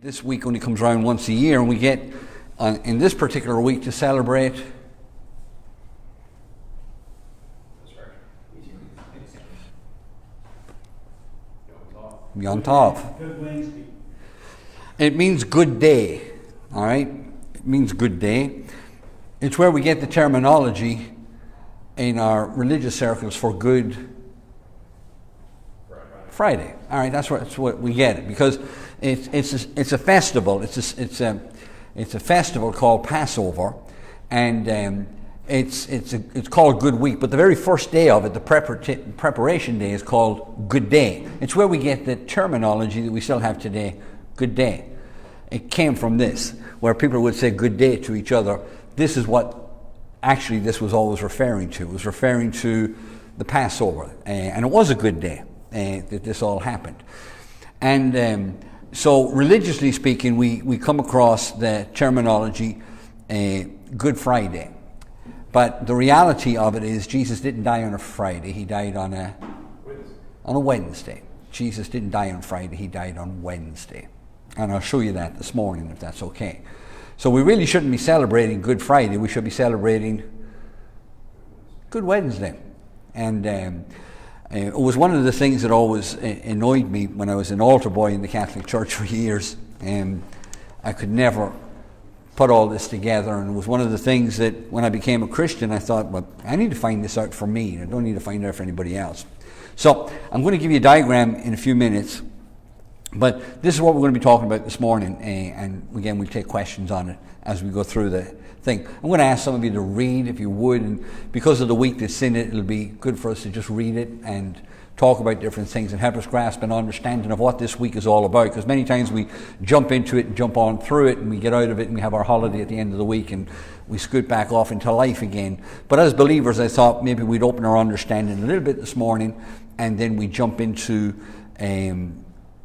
this week only comes around once a year, and we get in this particular week to celebrate Yom Tov. It means good day, all right? It means good day. It's where we get the terminology in our religious circles for Good Friday. All right, that's what we get it, because it's a festival. It's a festival called Passover, and it's called Good Week. But the very first day of it, the preparation day, is called Good Day. It's where we get the terminology that we still have today, Good Day. It came from this, where people would say good day to each other. This is what actually this was always referring to. It was referring to the Passover, and it was a good day that this all happened. And so religiously speaking, we come across the terminology Good Friday. But the reality of it is Jesus didn't die on a Friday. He died on a Wednesday. Jesus didn't die on Friday. He died on Wednesday. And I'll show you that this morning, if that's okay. So we really shouldn't be celebrating Good Friday. We should be celebrating Good Wednesday. And it was one of the things that always annoyed me when I was an altar boy in the Catholic Church for years. I could never put all this together, and it was one of the things that when I became a Christian, I thought, well, I need to find this out for me. I don't need to find it out for anybody else. So I'm going to give you a diagram in a few minutes, but this is what we're going to be talking about this morning, and again, we'll take questions on it as we go through the thing. I'm going to ask some of you to read, if you would, and because of the week that's in it, it'll be good for us to just read it and talk about different things and help us grasp an understanding of what this week is all about, because many times we jump into it and jump on through it, and we get out of it and we have our holiday at the end of the week and we scoot back off into life again. But as believers, I thought maybe we'd open our understanding a little bit this morning, and then we jump into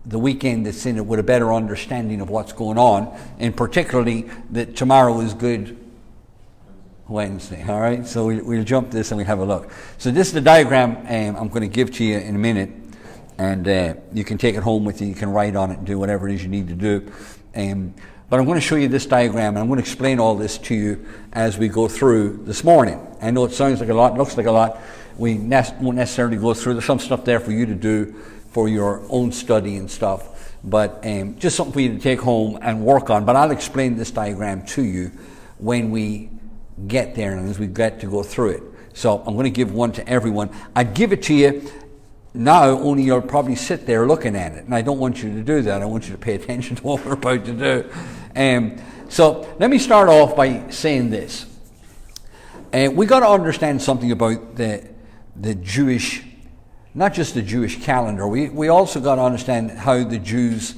the weekend that's in it with a better understanding of what's going on, and particularly that tomorrow is Good Wednesday. All right, so we'll jump this and we'll have a look. So this is the diagram I'm going to give to you in a minute, and you can take it home with you. You can write on it and do whatever it is you need to do. But I'm going to show you this diagram, and I'm going to explain all this to you as we go through this morning. I know it sounds like a lot, looks like a lot. We won't necessarily go through. There's some stuff there for you to do for your own study and stuff, but just something for you to take home and work on. But I'll explain this diagram to you when we get there and as we get to go through it. So I'm going to give one to everyone. I give it to you now, only you'll probably sit there looking at it, and I don't want you to do that. I want you to pay attention to what we're about to do. So let me start off by saying this. We got to understand something about the Jewish, not just the Jewish calendar. We also got to understand how the Jews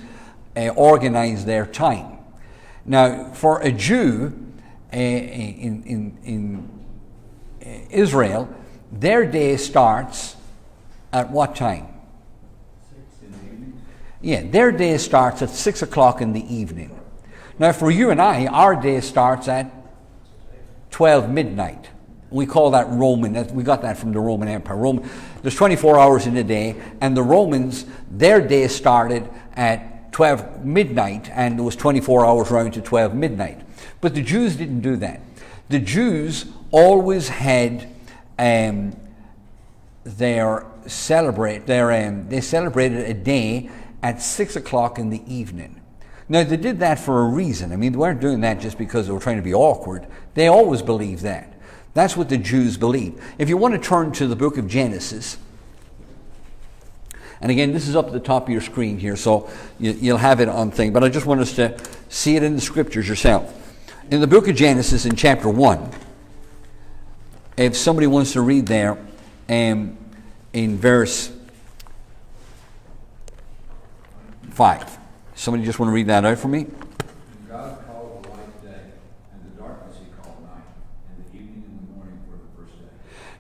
organize their time. Now, for a Jew in Israel, their day starts at what time? 6 in the evening. Yeah, their day starts at 6 o'clock in the evening. Now, for you and I, our day starts at 12 midnight. We call that Roman. We got that from the Roman Empire. There's 24 hours in a day, and the Romans, their day started at 12 midnight, and there was 24 hours round to 12 midnight. But the Jews didn't do that. The Jews always had they celebrated a day at 6 o'clock in the evening. Now, they did that for a reason. I mean, they weren't doing that just because they were trying to be awkward. They always believed that. That's what the Jews believe. If you want to turn to the book of Genesis, and again, this is up at the top of your screen here, so you'll have it on thing, but I just want us to see it in the scriptures yourself. In the book of Genesis, in chapter 1, if somebody wants to read there, in verse 5. Somebody just want to read that out for me?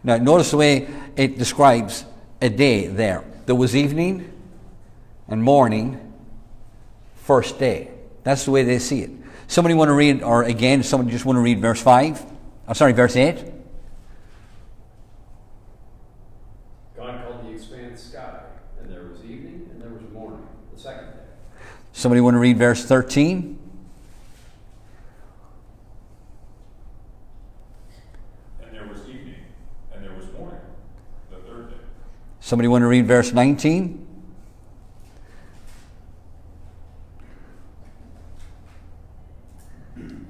Now, notice the way it describes a day there. There was evening and morning, first day. That's the way they see it. Somebody want to read, or again, somebody just want to read verse 5? Verse 8? God called the expanse sky, and there was evening and there was morning, the second day. Somebody want to read verse 13? And there was evening, and there was morning, the third day. Somebody want to read verse 19? And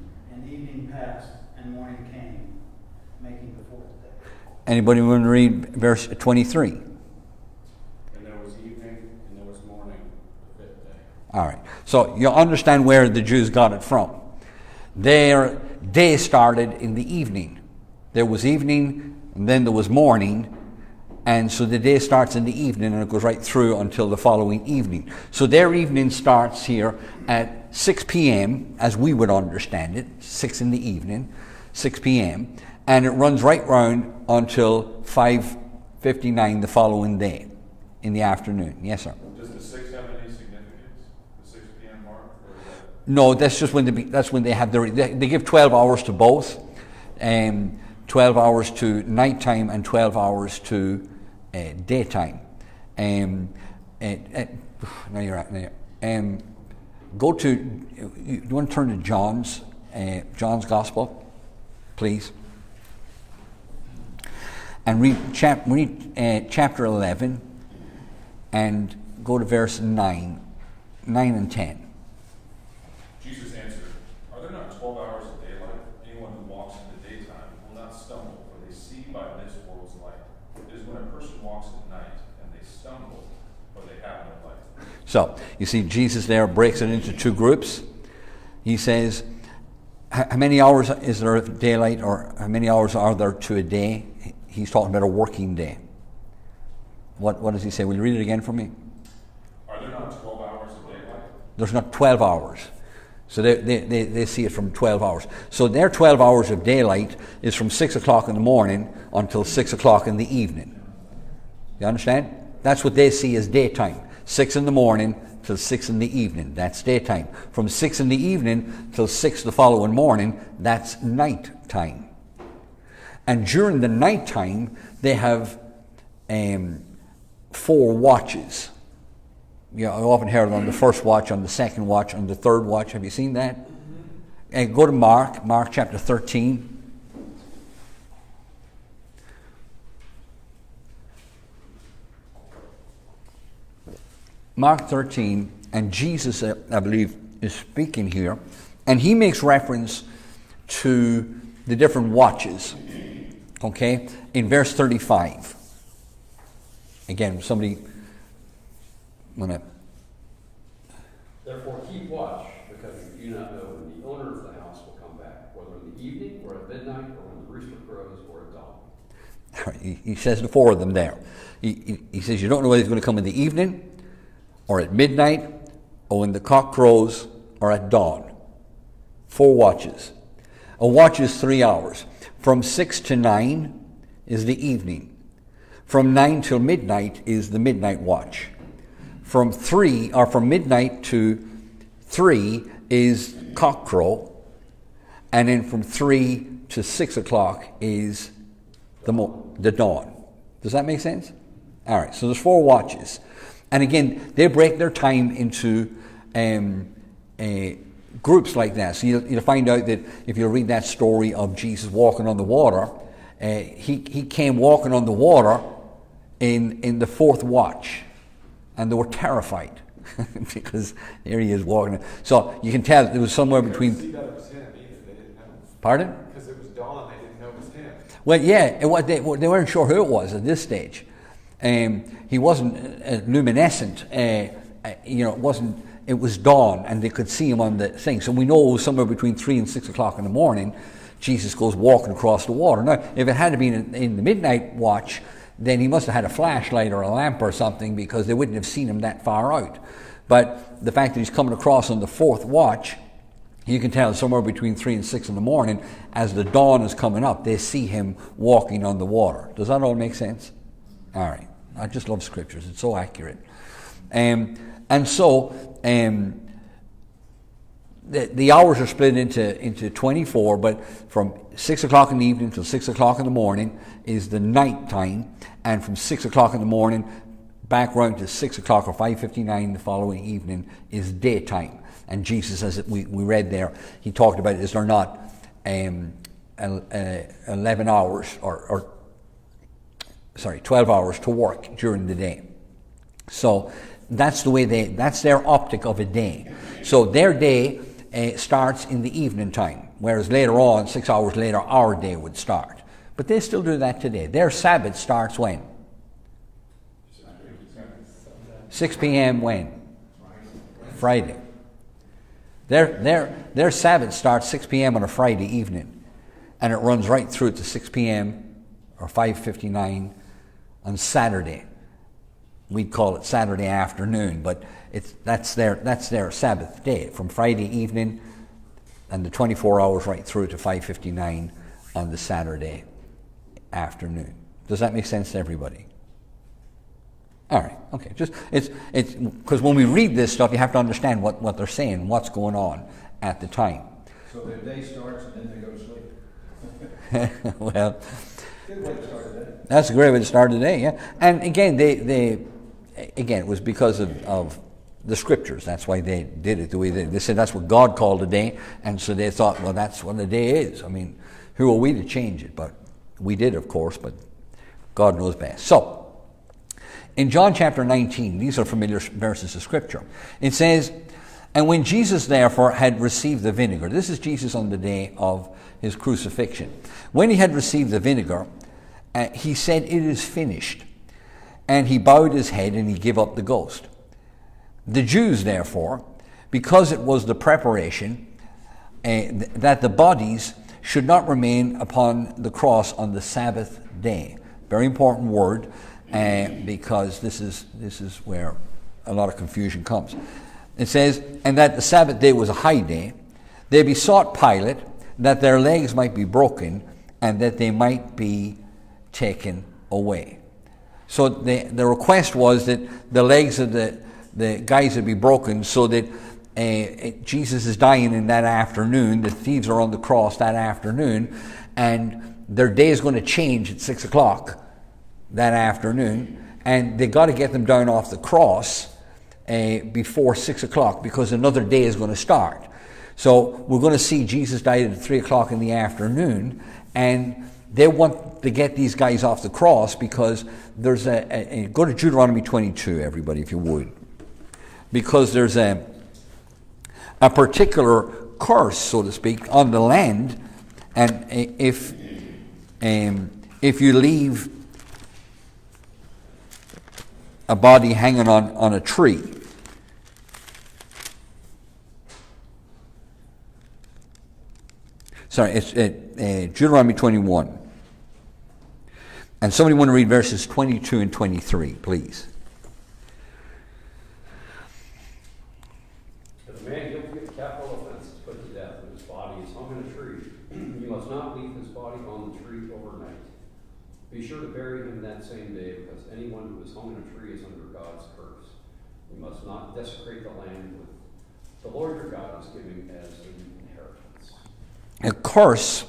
evening passed, and morning came, making the fourth day. Anybody want to read verse 23? And there was evening, and there was morning, the fifth day. All right. So you understand where the Jews got it from. Their day started in the evening. There was evening, and then there was morning, and so the day starts in the evening, and it goes right through until the following evening. So their evening starts here at 6 p.m., as we would understand it, 6 in the evening, 6 p.m., and it runs right round until 5:59 the following day in the afternoon. Yes, sir. Does the 6 have any significance? The 6 p.m. mark? Or is that... No, that's just when they have they give 12 hours to both, 12 hours to nighttime and 12 hours to daytime. Now you're at go to. You want to turn to John's Gospel, please, and read chapter 11, and go to verse 9 and 10. Jesus answered, "Are there not 12 hours of daylight? Anyone who walks in the daytime will not stumble, for they see by this world's light. It is when a person walks at night and they stumble, for they have no light." So, you see, Jesus there breaks it into two groups. He says, how many hours is there of daylight, or how many hours are there to a day? He's talking about a working day. What does he say? Will you read it again for me? Are there not 12 hours of daylight? There's not 12 hours. So they see it from 12 hours. So their 12 hours of daylight is from 6 o'clock in the morning until 6 o'clock in the evening. You understand? That's what they see as daytime. 6 in the morning till 6 in the evening. That's daytime. From 6 in the evening till 6 the following morning, that's night time. And during the night time, they have 4 watches. You know, I often hear it on the first watch, on the second watch, on the third watch. Have you seen that? And go to Mark chapter 13. Mark 13, and Jesus, I believe, is speaking here, and he makes reference to the different watches, okay, in verse 35. Again, somebody want to... Therefore keep watch, because you do not know when the owner of the house will come back, whether in the evening, or at midnight, or when the rooster crows, or at dawn. He says the 4 of them there. He says you don't know whether he's going to come in the evening, or at midnight, or when the cock crows, or at dawn. 4 watches. A watch is 3 hours. From 6 to 9 is the evening. From 9 till midnight is the midnight watch. From midnight to 3 is cock crow, and then from 3 to 6 o'clock is the dawn. Does that make sense? All right, so there's 4 watches. And again, they break their time into groups like that. So you'll find out that if you read that story of Jesus walking on the water, he came walking on the water in the 4th watch. And they were terrified because there he is walking. So you can tell it was somewhere between... See that it was him either. They didn't know. Pardon? Because it was dawn, they didn't know it was him. Well, yeah, they weren't sure who it was at this stage. He wasn't luminescent. It was dawn, and they could see him on the thing. So we know it was somewhere between 3 and 6 o'clock in the morning. Jesus goes walking across the water. Now, if it had been in the midnight watch, then he must have had a flashlight or a lamp or something, because they wouldn't have seen him that far out. But the fact that he's coming across on the 4th watch, you can tell somewhere between 3 and 6 in the morning, as the dawn is coming up, they see him walking on the water. Does that all make sense? All right. I just love scriptures. It's so accurate. The hours are split into 24, but from 6 o'clock in the evening till 6 o'clock in the morning is the night time, and from 6 o'clock in the morning back round to 6 o'clock or 5:59 the following evening is daytime. And Jesus, as we read there, he talked about, is there not 11 hours or 12 hours to work during the day. So that's the way that's their optic of a day. So their day starts in the evening time, whereas later on, 6 hours later, our day would start. But they still do that today. Their Sabbath starts when? 6 p.m. when? Friday. Their Sabbath starts 6 p.m. on a Friday evening, and it runs right through to 6 p.m. or 5:59 on Saturday. We'd call it Saturday afternoon, but that's their Sabbath day, from Friday evening and the 24 hours right through to 5:59 on the Saturday afternoon. Does that make sense to everybody? All right, okay. Just it's because when we read this stuff, you have to understand what they're saying, what's going on at the time. So their day starts and then they go to sleep. Well, Good way to start the day. that's a great way to start the day, yeah. And again, it was because of the scriptures. That's why they did it the way they said that's what God called a day, and so they thought, well, that's what a day is. I mean, who are we to change it? But we did, of course, but God knows best. So, in John chapter 19, these are familiar verses of Scripture. It says, and when Jesus therefore had received the vinegar, this is Jesus on the day of his crucifixion. When he had received the vinegar, he said, it is finished. And he bowed his head and he gave up the ghost. The Jews therefore, because it was the preparation that the bodies should not remain upon the cross on the Sabbath day. Very important word. Because this is where a lot of confusion comes. It says, and that the Sabbath day was a high day, they besought Pilate that their legs might be broken and that they might be taken away. So the request was that the legs of the guys would be broken so that Jesus is dying in that afternoon, the thieves are on the cross that afternoon, and their day is going to change at 6 o'clock that afternoon, and they got to get them down off the cross before 6 o'clock because another day is going to start. So we're going to see Jesus died at 3 o'clock in the afternoon, and they want to get these guys off the cross because there's go to Deuteronomy 22, everybody, if you would, because there's a particular curse, so to speak, on the land, and if you leave a body hanging on a tree, sorry, it's Deuteronomy 21. And somebody want to read verses 22 and 23, please. If a man guilty of capital offense is put to death and his body is hung in a tree, you must not leave his body on the tree overnight. Be sure to bury him that same day, because anyone who is hung in a tree is under God's curse. You must not desecrate the land with the Lord your God is giving as an inheritance. A curse,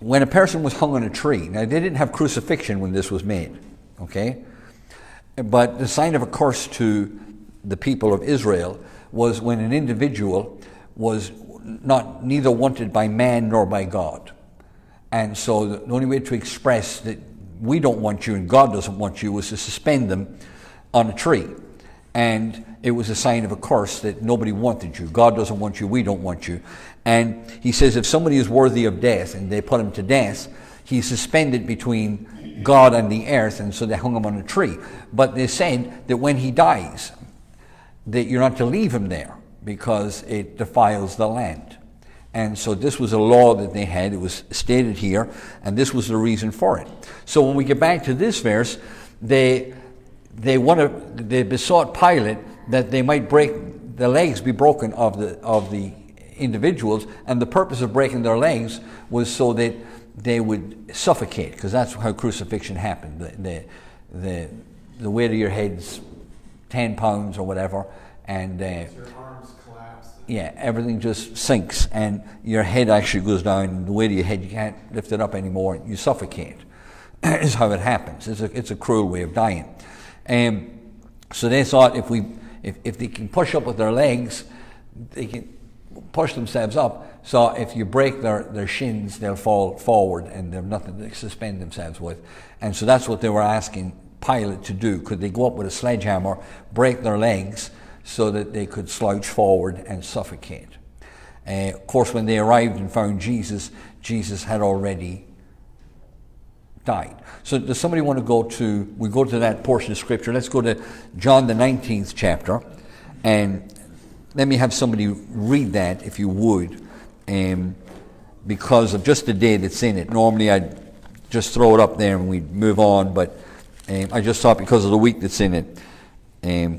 when a person was hung on a tree, now they didn't have crucifixion when this was made, okay? But the sign of a curse to the people of Israel was when an individual was neither wanted by man nor by God. And so the only way to express that we don't want you and God doesn't want you was to suspend them on a tree. And it was a sign of a curse that nobody wanted you. God doesn't want you, we don't want you. And he says if somebody is worthy of death and they put him to death, he's suspended between God and the earth, and so they hung him on a tree. But they said that when he dies, that you're not to leave him there because it defiles the land. And so this was a law that they had. It was stated here, and this was the reason for it. So when we get back to this verse, they besought Pilate that they might break the legs, be broken of the individuals, and the purpose of breaking their legs was so that they would suffocate, because that's how crucifixion happened. The weight of your head's 10 pounds or whatever, and Your arms collapse. yeah, everything just sinks, and your head actually goes down, and the weight of your head, you can't lift it up anymore, you suffocate. Is how it happens. It's a cruel way of dying. So they thought if they can push up with their legs, they can push themselves up. So if you break their shins, they'll fall forward and they've nothing to suspend themselves with. And so that's what they were asking Pilate to do. Could they go up with a sledgehammer, break their legs so that they could slouch forward and suffocate? Of course, when they arrived and found Jesus, Jesus had already died. So does somebody want to we go to that portion of Scripture. Let's go to John the 19th chapter. And let me have somebody read that, if you would, because of just the day that's in it. Normally I'd just throw it up there and we'd move on, but I just thought because of the week that's in it,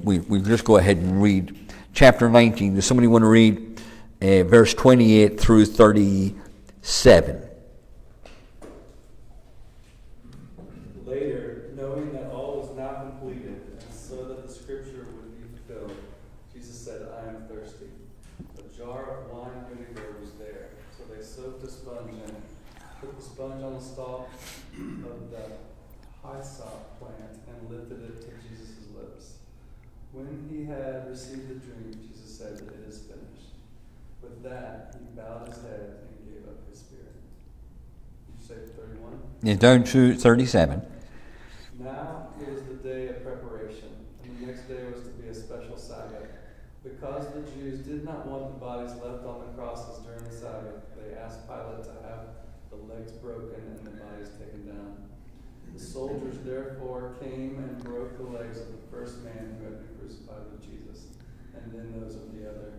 we'll just go ahead and read chapter 19. Does somebody want to read verse 28 through 37? Later, knowing that all was now completed, and so that the scripture would be fulfilled, Jesus said, I am thirsty. A jar of wine vinegar was there, so they soaked a sponge in it, put the sponge on the stalk of the hyssop plant, and lifted it to Jesus' lips. When he had received the drink, Jesus said, it is finished. With that, he bowed his head and gave up his spirit. Did you say 31? Yeah, down to 37. Now it was the day of preparation, and the next day was to be a special Sabbath. Because the Jews did not want the bodies left on the crosses during the Sabbath, they asked Pilate to have the legs broken and the bodies taken down. The soldiers therefore came and broke the legs of the first man who had been crucified with Jesus, and then those of the other.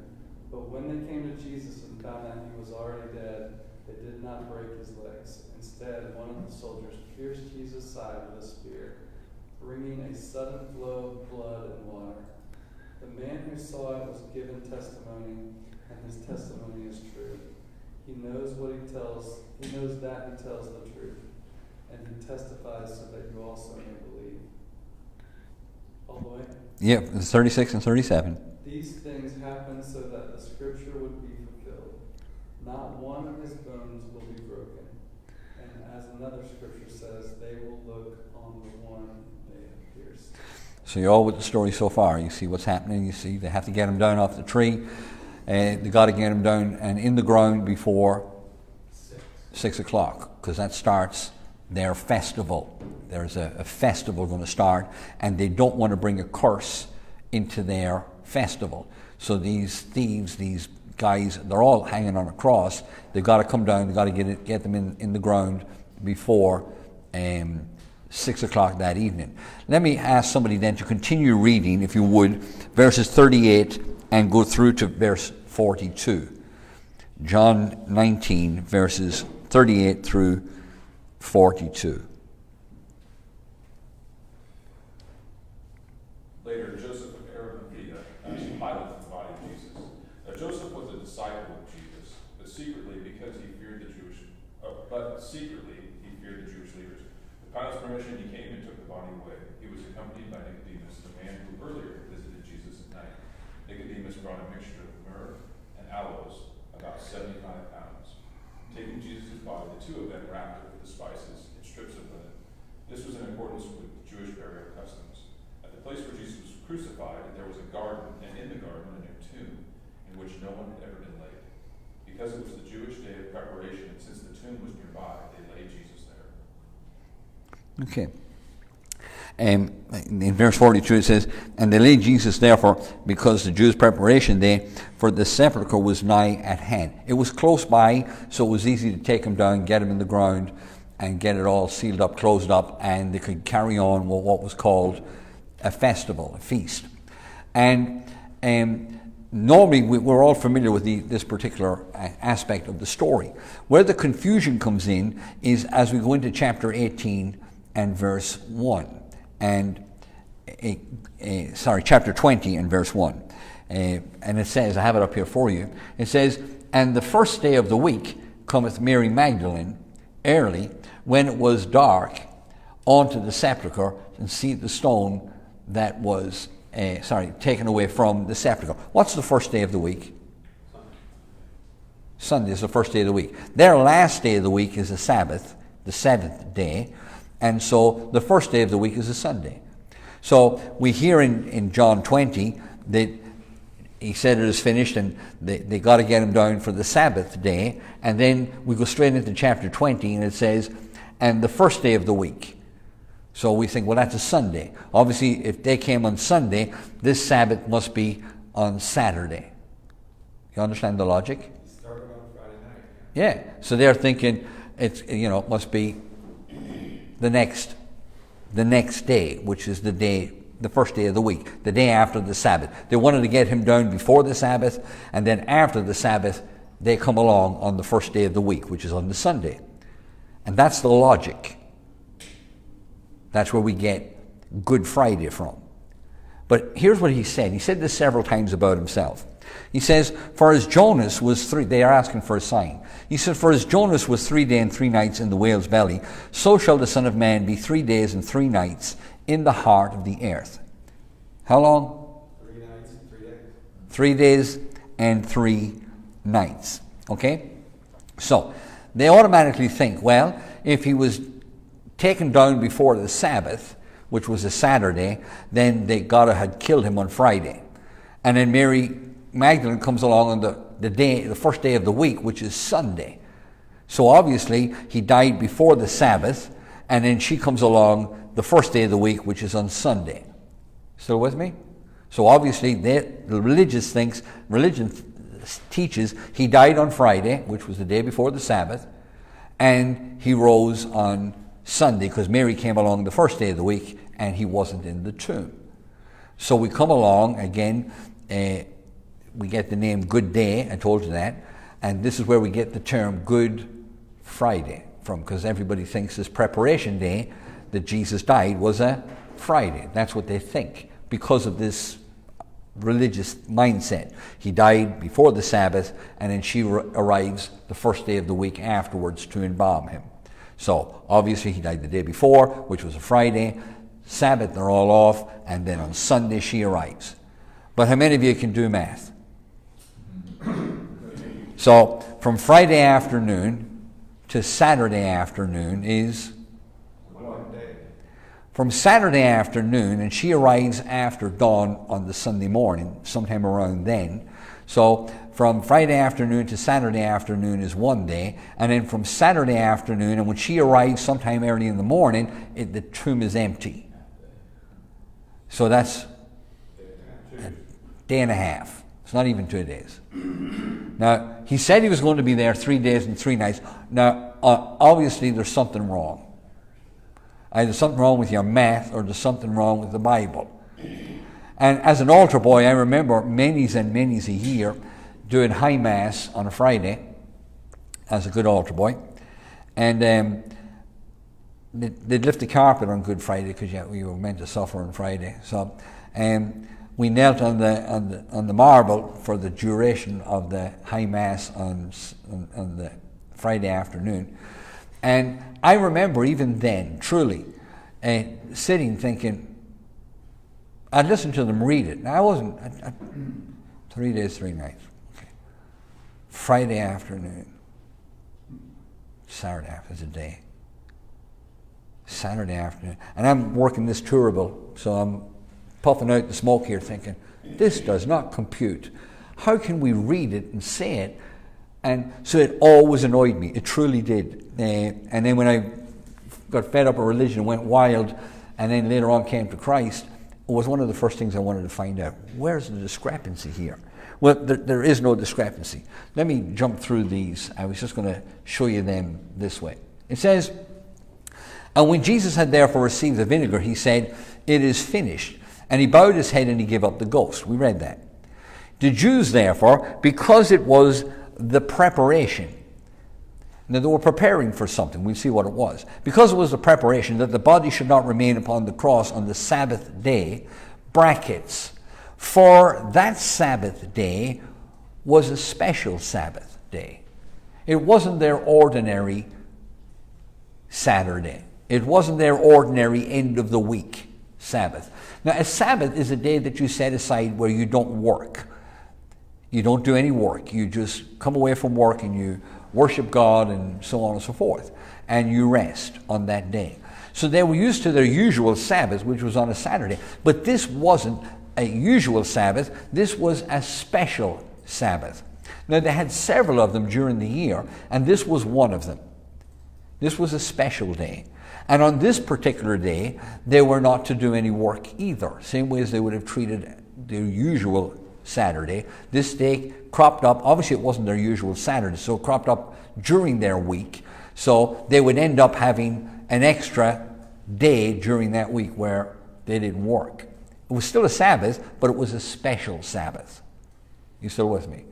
But when they came to Jesus and found that he was already dead, they did not break his legs. Instead, one of the soldiers pierced Jesus' side with a spear, bringing a sudden flow of blood and water. The man who saw it was given testimony, and his testimony is true. He knows what he tells. He knows that he tells the truth, and he testifies so that you also may believe. All the way? Yep, 36 and 37. These things happened so that the scripture would be fulfilled. Not one of his bones will be broken. And as another scripture says, they will look on the one they have pierced. So you're all with the story so far. You see what's happening. You see they have to get him down off the tree. They got to get him down and in the ground before 6 o'clock, because that starts their festival. There's a festival going to start, and they don't want to bring a curse into their festival. So these thieves, these guys, they're all hanging on a cross. They've got to come down. They've got to get them in the ground before 6 o'clock that evening. Let me ask somebody then to continue reading, if you would, verses 38 and go through to verse 42. John 19, verses 38 through 42. Later, Joseph of Arimathea asked Pilate for the body of Jesus. Now Joseph was a disciple of Jesus, but secretly he feared the Jewish leaders. With Pilate's permission, he came and took the body away. He was accompanied by Nicodemus, the man who earlier visited Jesus at night. Nicodemus brought a mixture of myrrh and aloes, about 75 pounds. Taking Jesus' body, the two of them wrapped it with the spices in strips of linen. This was in accordance with Jewish burial customs. At the place where Jesus was crucified, there was a garden, and in the garden a new tomb, in which no one had ever been laid. Because it was the Jewish day of preparation, and since the tomb was nearby, they laid Jesus there. Okay. In verse 42 it says, and they laid Jesus therefore, because the Jews' preparation day, for the sepulchre was nigh at hand. It was close by, so it was easy to take him down, get him in the ground, and get it all sealed up, closed up, and they could carry on with what was called a festival, a feast. And normally we're all familiar with this particular aspect of the story. Where the confusion comes in is as we go into chapter 18 and verse 1. And chapter 20 and verse 1. And it says, I have it up here for you. It says, and the first day of the week cometh Mary Magdalene early, when it was dark, onto the sepulchre, and see the stone that was taken away from the sepulchre. What's the first day of the week? Sunday is the first day of the week. Their last day of the week is a Sabbath, the seventh day. And so the first day of the week is a Sunday. So we hear in John 20 that he said it is finished, and they got to get him down for the Sabbath day. And then we go straight into chapter 20, and it says, and the first day of the week. So we think, well, that's a Sunday. Obviously, if they came on Sunday, this Sabbath must be on Saturday. You understand the logic? It started on Friday night. Yeah. So they're thinking it must be the next day, which is the first day of the week, the day after the Sabbath. They wanted to get him down before the Sabbath, and then after the Sabbath, they come along on the first day of the week, which is on the Sunday. And that's the logic. That's where we get Good Friday from. But here's what he said. He said this several times about himself. He says, for as Jonas was they are asking for a sign. He said, for as Jonas was 3 days and 3 nights in the whale's belly, so shall the Son of Man be 3 days and 3 nights in the heart of the earth. How long? 3 nights and 3 days. 3 days and 3 nights. Okay? So, they automatically think, well, if he was taken down before the Sabbath, which was a Saturday, then they gotta had killed him on Friday. And then Mary Magdalene comes along on the first day of the week, which is Sunday. So obviously he died before the Sabbath, and then she comes along the first day of the week, which is on Sunday. Still with me? So obviously the religion teaches he died on Friday, which was the day before the Sabbath, and he rose on Sunday because Mary came along the first day of the week and he wasn't in the tomb. So we come along again, we get the name Good Day, I told you that, and this is where we get the term Good Friday from, because everybody thinks this preparation day that Jesus died was a Friday. That's what they think because of this religious mindset. He died before the Sabbath, and then she arrives the first day of the week afterwards to embalm him. So obviously he died the day before, which was a Friday. Sabbath, they're all off, and then on Sunday she arrives. But how many of you can do math? So from Friday afternoon to Saturday afternoon is 1 day. from Saturday afternoon, and she arrives after dawn on the Sunday morning, sometime around then. So from Friday afternoon to Saturday afternoon is 1 day, and then from Saturday afternoon, and when she arrives sometime early in the morning, the tomb is empty. So that's a day and a half. It's not even 2 days. Now, he said he was going to be there 3 days and 3 nights. Now, obviously there's something wrong. Either something wrong with your math or there's something wrong with the Bible. And as an altar boy, I remember many's and many's a year doing high mass on a Friday as a good altar boy. And they'd lift the carpet on Good Friday because we were meant to suffer on Friday. So we knelt on the marble for the duration of the high mass on the Friday afternoon. And I remember even then, truly, sitting thinking, I'd listen to them read it. Now I wasn't, 3 days, 3 nights. Okay. Friday afternoon, Saturday after the day. Saturday afternoon. And I'm working this tourable, so I'm puffing out the smoke here thinking, this does not compute. How can we read it and say it? And so it always annoyed me. It truly did. And then when I got fed up with religion, went wild, and then later on came to Christ, it was one of the first things I wanted to find out. Where's the discrepancy here? Well, there is no discrepancy. Let me jump through these. I was just going to show you them this way. It says, and when Jesus had therefore received the vinegar, he said, it is finished. And he bowed his head and he gave up the ghost. We read that. The Jews, therefore, because it was the preparation. Now, they were preparing for something. We'll see what it was. Because it was the preparation that the body should not remain upon the cross on the Sabbath day, brackets, for that Sabbath day was a special Sabbath day. It wasn't their ordinary Saturday. It wasn't their ordinary end of the week Sabbath. Now, a Sabbath is a day that you set aside where you don't work. You don't do any work. You just come away from work and you worship God and so on and so forth. And you rest on that day. So they were used to their usual Sabbath, which was on a Saturday. But this wasn't a usual Sabbath. This was a special Sabbath. Now, they had several of them during the year, and this was one of them. This was a special day. And on this particular day, they were not to do any work either, same way as they would have treated their usual Saturday. This day cropped up, obviously it wasn't their usual Saturday, so it cropped up during their week. So they would end up having an extra day during that week where they didn't work. It was still a Sabbath, but it was a special Sabbath. You still with me?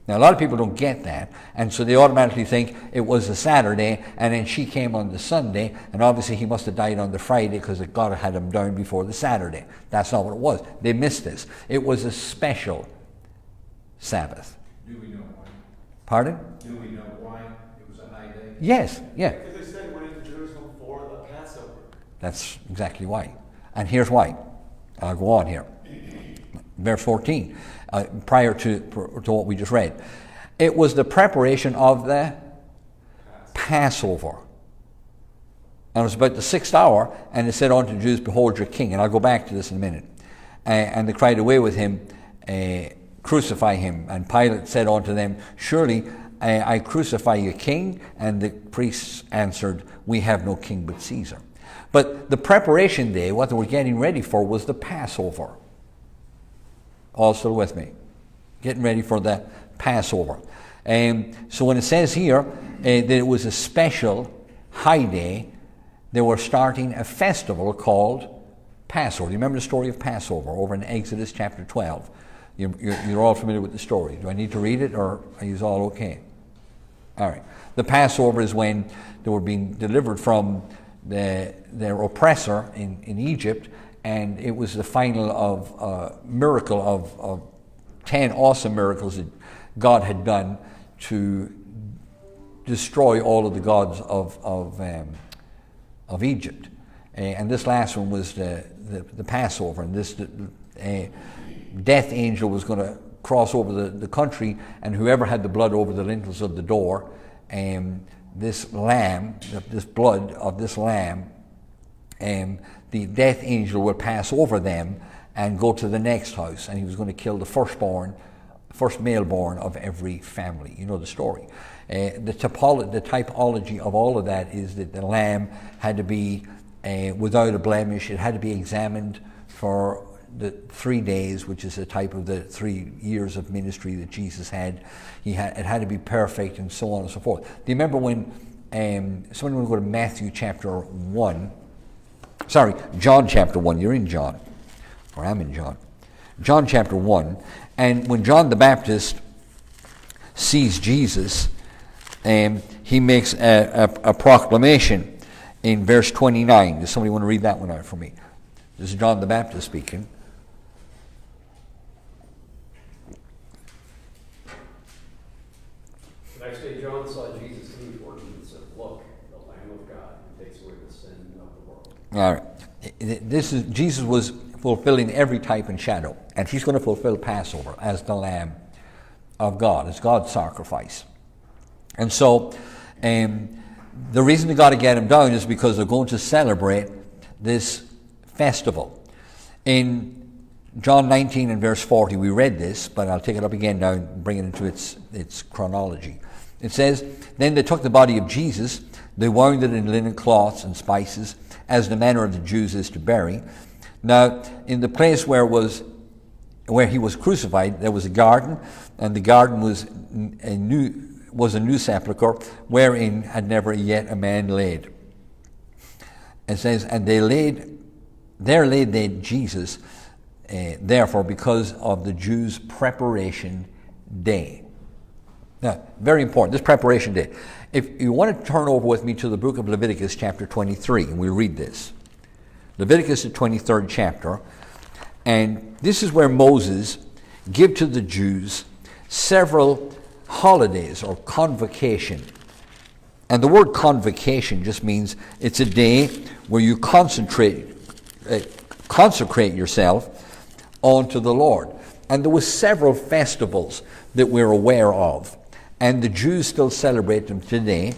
Now, a lot of people don't get that, and so they automatically think it was a Saturday, and then she came on the Sunday, and obviously he must have died on the Friday because God had him down before the Saturday. That's not what it was. They missed this. It was a special Sabbath. Do we know why? Pardon? Do we know why it was a high day? Yes, yeah. Because they said went into Jerusalem for the Passover. That's exactly why. And here's why. I'll go on here. Verse 14, prior to what we just read. It was the preparation of the Passover. And it was about the 6th hour, and it said unto the Jews, Behold your king. And I'll go back to this in a minute. And they cried away with him, Crucify him. And Pilate said unto them, Surely I crucify your king. And the priests answered, We have no king but Caesar. But the preparation day, what they were getting ready for, was the Passover. All still with me? Getting ready for the Passover. So when it says here that it was a special high day, they were starting a festival called Passover. You remember the story of Passover over in Exodus chapter 12? You're all familiar with the story. Do I need to read it, or are you all okay? All right. The Passover is when they were being delivered from their oppressor in Egypt, and it was the final miracle of 10 awesome miracles that God had done to destroy all of the gods of Egypt. And this last one was the Passover, and this death angel was going to cross over the country, and whoever had the blood over the lintels of the door, this lamb, this blood of this lamb, the death angel would pass over them and go to the next house, and he was going to kill the first male-born of every family. You know the story. The typology of all of that is that the lamb had to be without a blemish. It had to be examined for the 3 days, which is a type of the 3 years of ministry that Jesus had. It had to be perfect, and so on and so forth. Do you remember when somebody want to go to Matthew chapter 1? Sorry, John chapter 1. You're in John, or I'm in John. John chapter 1. And when John the Baptist sees Jesus, he makes a proclamation in verse 29. Does somebody want to read that one out for me? This is John the Baptist speaking. The next day John saw Jesus coming toward him and said, Look, the Lamb of God who takes away the sin of the world. All right. Jesus was fulfilling every type and shadow, and he's going to fulfill Passover as the Lamb of God, as God's sacrifice. And so the reason they got to get him down is because they're going to celebrate this festival. In John 19 and verse 40, we read this, but I'll take it up again now and bring it into its chronology. It says, Then they took the body of Jesus, they wound it in linen cloths and spices, as the manner of the Jews is to bury. Now, in the place where he was crucified, there was a garden, and the garden was a new sepulchre, wherein had never yet a man laid. It says, and there laid they Jesus, therefore, because of the Jews' preparation day. Now, very important, this preparation day. If you want to turn over with me to the book of Leviticus chapter 23, and we'll read this. Leviticus, the 23rd chapter, and this is where Moses give to the Jews several holidays or convocation. And the word convocation just means it's a day where you consecrate yourself unto the Lord. And there were several festivals that we're aware of, and the Jews still celebrate them today.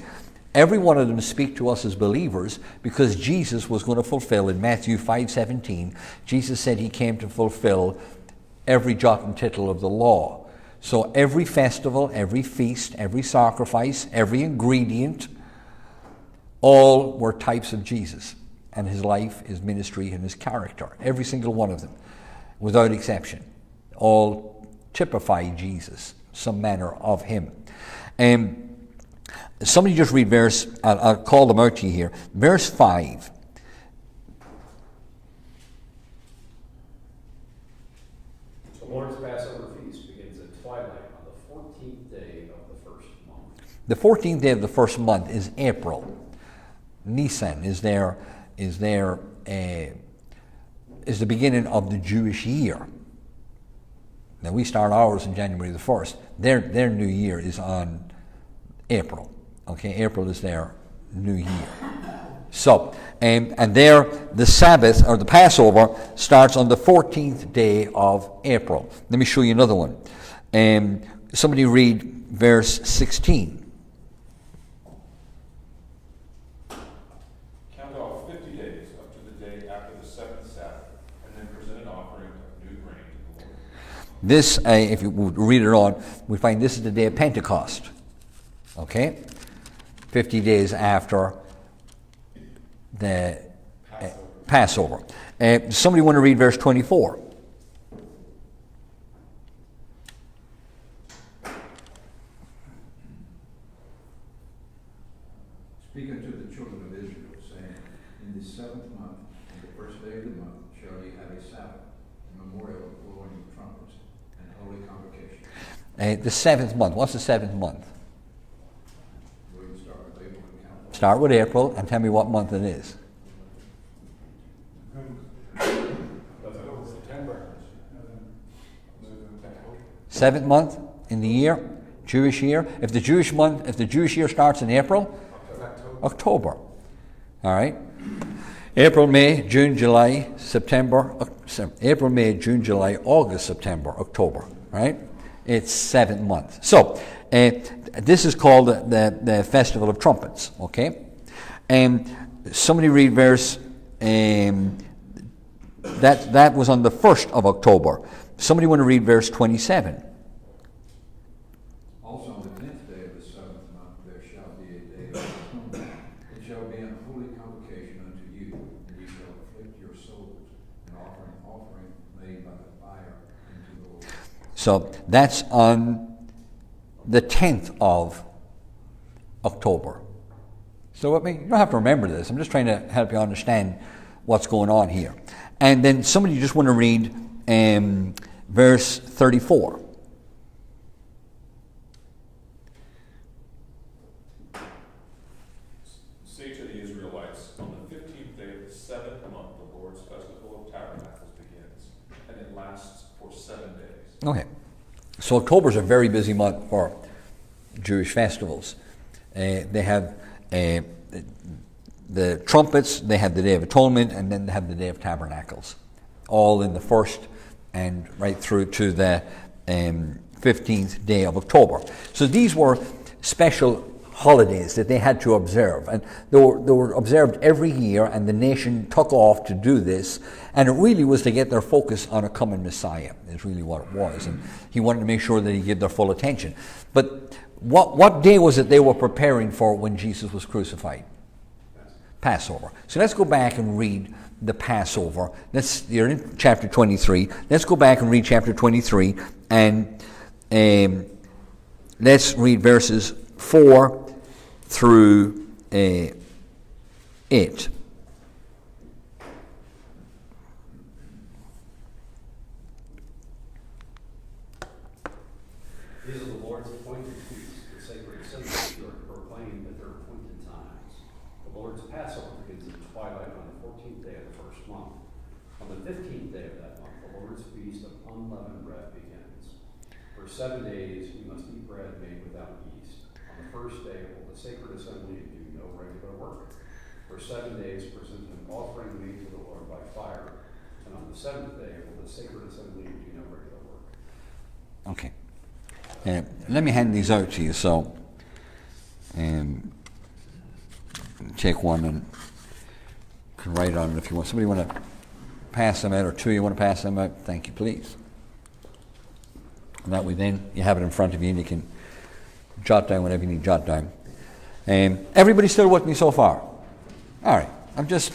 Every one of them speak to us as believers because Jesus was going to fulfill in Matthew 5:17. Jesus said he came to fulfill every jot and tittle of the law. So every festival, every feast, every sacrifice, every ingredient, all were types of Jesus and his life, his ministry, and his character. Every single one of them, without exception. All typify Jesus, some manner of him. Somebody just read verse, I'll call them out to you here. Verse 5. The Lord's Passover feast begins at twilight on the 14th day of the first month. The 14th day of the first month is April. Nisan is the beginning of the Jewish year. Now we start ours on January the 1st. Their new year is on April. Okay, April is their new year. So, and there the Sabbath or the Passover starts on the 14th day of April. Let me show you another one. Somebody read verse 16. Count off 50 days up to the day after the seventh Sabbath, and then present an offering of new grain to the Lord. This, if you read it on, we find this is the day of Pentecost. Okay? 50 days after the Passover. Somebody want to read verse 24? Speaking to the children of Israel, saying, in the 7th month, on the first day of the month, shall ye have a Sabbath, a memorial of blowing of trumpets, and holy convocation. The 7th month. What's the 7th month? We can start with April and count. Start with April and tell me what month it is. September. 7th month in the year, Jewish year. If the Jewish year starts in April, October. All right. April, May, June, July, September. April, May, June, July, August, September, October. Right. It's 7th month. So this is called the Festival of Trumpets. Okay. Somebody read verse. That was on the 1st of October. Somebody want to read verse 27. Also on the 10th day of the 7th month there shall be a day of atonement. It shall be a holy convocation unto you, and ye shall afflict your souls, and offer an offering made by the fire unto the Lord. So that's on the 10th of October. So you don't have to remember this. I'm just trying to help you understand what's going on here. And then somebody just want to read verse 34. Say to the Israelites, on the 15th day of the 7th month, the Lord's festival of tabernacles begins, and it lasts for 7 days. Okay. So October is a very busy month for Jewish festivals. They have the trumpets, they have the Day of Atonement, and then they have the Day of Tabernacles, all in the 1st and right through to the 15th day of October. So these were special holidays that they had to observe, and they were observed every year, and the nation took off to do this, and it really was to get their focus on a coming Messiah, is really what it was, and he wanted to make sure that he gave their full attention. But what day was it they were preparing for when Jesus was crucified? Passover. So let's go back and read the Passover. You're in chapter 23. Let's go back and read chapter 23, and let's read verses 4 through 8. These are the Lord's appointed feasts, the sacred assemblies are proclaimed at their appointed times. The Lord's Passover begins at twilight on the 14th day of the first month. On the 15th day of that month, the Lord's feast of unleavened bread begins. For 7 days you must eat bread made without yeast. On the first day hold a sacred assembly and do no regular work. For 7 days present an offering made to the Lord by fire. And on the 7th day hold a sacred assembly and do no regular work. Okay. Let me hand these out to you. So, take one and can write on it if you want. Somebody want to pass them out, or two you want to pass them out? Thank you, please. And that way then you have it in front of you and you can jot down whatever you need to jot down. Everybody still with me so far? All right. I'm just,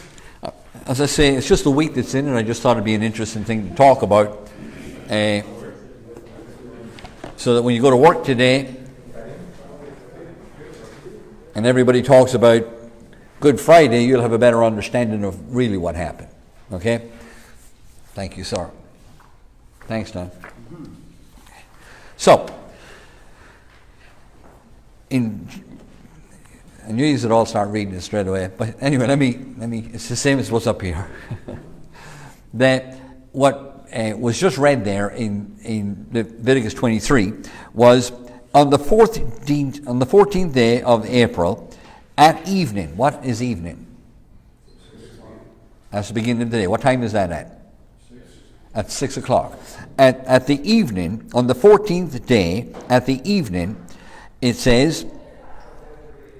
as I say, it's just the week that's in, and I just thought it'd be an interesting thing to talk about. So that when you go to work today, and everybody talks about Good Friday, you'll have a better understanding of really what happened. Okay? Thank you, sir. Thanks, Don. So, I knew you would all start reading it straight away, but anyway, let me. It's the same as what's up here. That what was just read there in Leviticus 23 was on the 14th day of April at evening. What is evening? That's the beginning of the day. What time is that at? At 6 o'clock. At the evening, on the 14th day, at the evening, it says,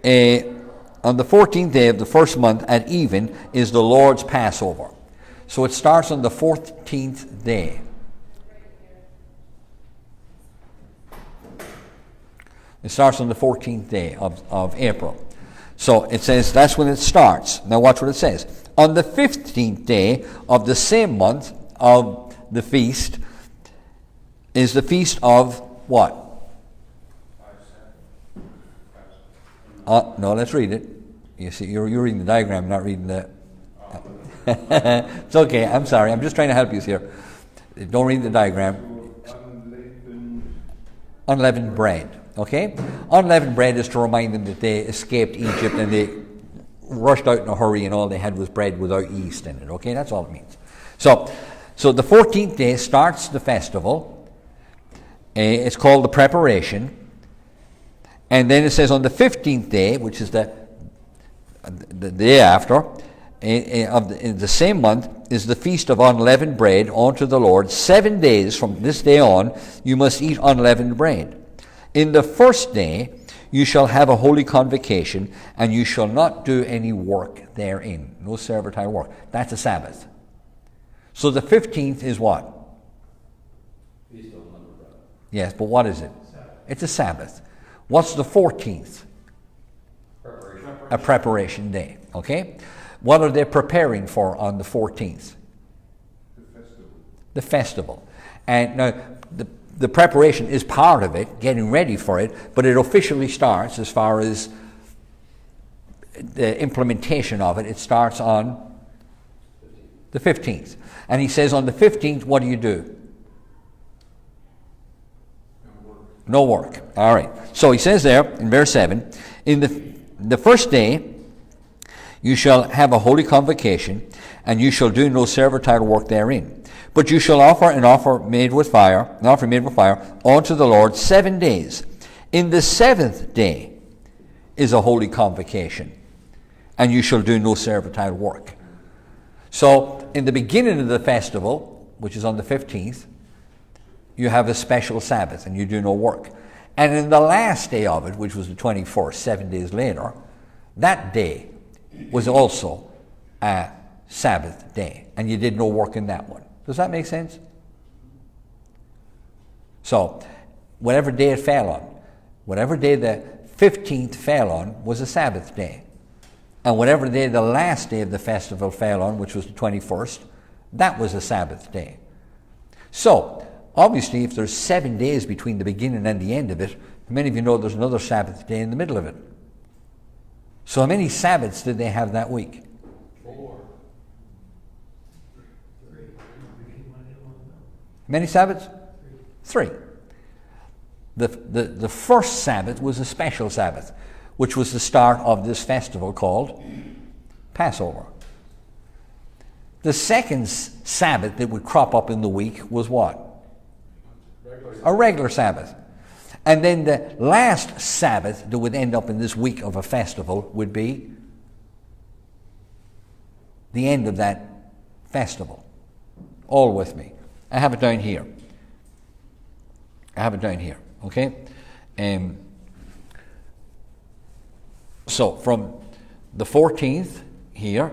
on the 14th day of the first month at even is the Lord's Passover. So it starts on the 14th day. It starts on the 14th day of April. So it says that's when it starts. Now watch what it says. On the 15th day of the same month of the feast is the feast of what? No, let's read it. You see, you're reading the diagram, not reading the... It's okay, I'm sorry. I'm just trying to help you here. Don't read the diagram. Unleavened bread. Okay? Unleavened bread is to remind them that they escaped Egypt and they rushed out in a hurry and all they had was bread without yeast in it. Okay? That's all it means. So the 14th day starts the festival. It's called the preparation. And then it says on the 15th day, which is the day after, in the same month, is the feast of unleavened bread unto the Lord. 7 days from this day on, you must eat unleavened bread. In the first day, you shall have a holy convocation, and you shall not do any work therein. No servile work. That's a Sabbath. So the 15th is what? Feast of unleavened bread. Yes, but what is it? Sabbath. It's a Sabbath. What's the 14th? Preparation. A preparation day. Okay? What are they preparing for on the 14th? The festival. And now, the preparation is part of it, getting ready for it, but it officially starts as far as the implementation of it. It starts on the 15th. And he says on the 15th, what do? No work. All right. So he says there in verse 7, in the first day you shall have a holy convocation, and you shall do no servile work therein. But you shall offer an offering made with fire unto the Lord 7 days. In the 7th day is a holy convocation, and you shall do no servile work. So in the beginning of the festival, which is on the 15th, you have a special Sabbath and you do no work. And in the last day of it, which was the 21st, 7 days later, that day was also a Sabbath day, and you did no work in that one. Does that make sense? So, whatever day it fell on, whatever day the 15th fell on was a Sabbath day. And whatever day the last day of the festival fell on, which was the 21st, that was a Sabbath day. So, obviously, if there's 7 days between the beginning and the end of it, many of you know there's another Sabbath day in the middle of it. So how many Sabbaths did they have that week? 4. Many Sabbaths? 3. The first Sabbath was a special Sabbath, which was the start of this festival called Passover. The second Sabbath that would crop up in the week was what? A regular Sabbath. And then the last Sabbath that would end up in this week of a festival would be the end of that festival. All with me. I have it down here. Okay? So from the 14th here.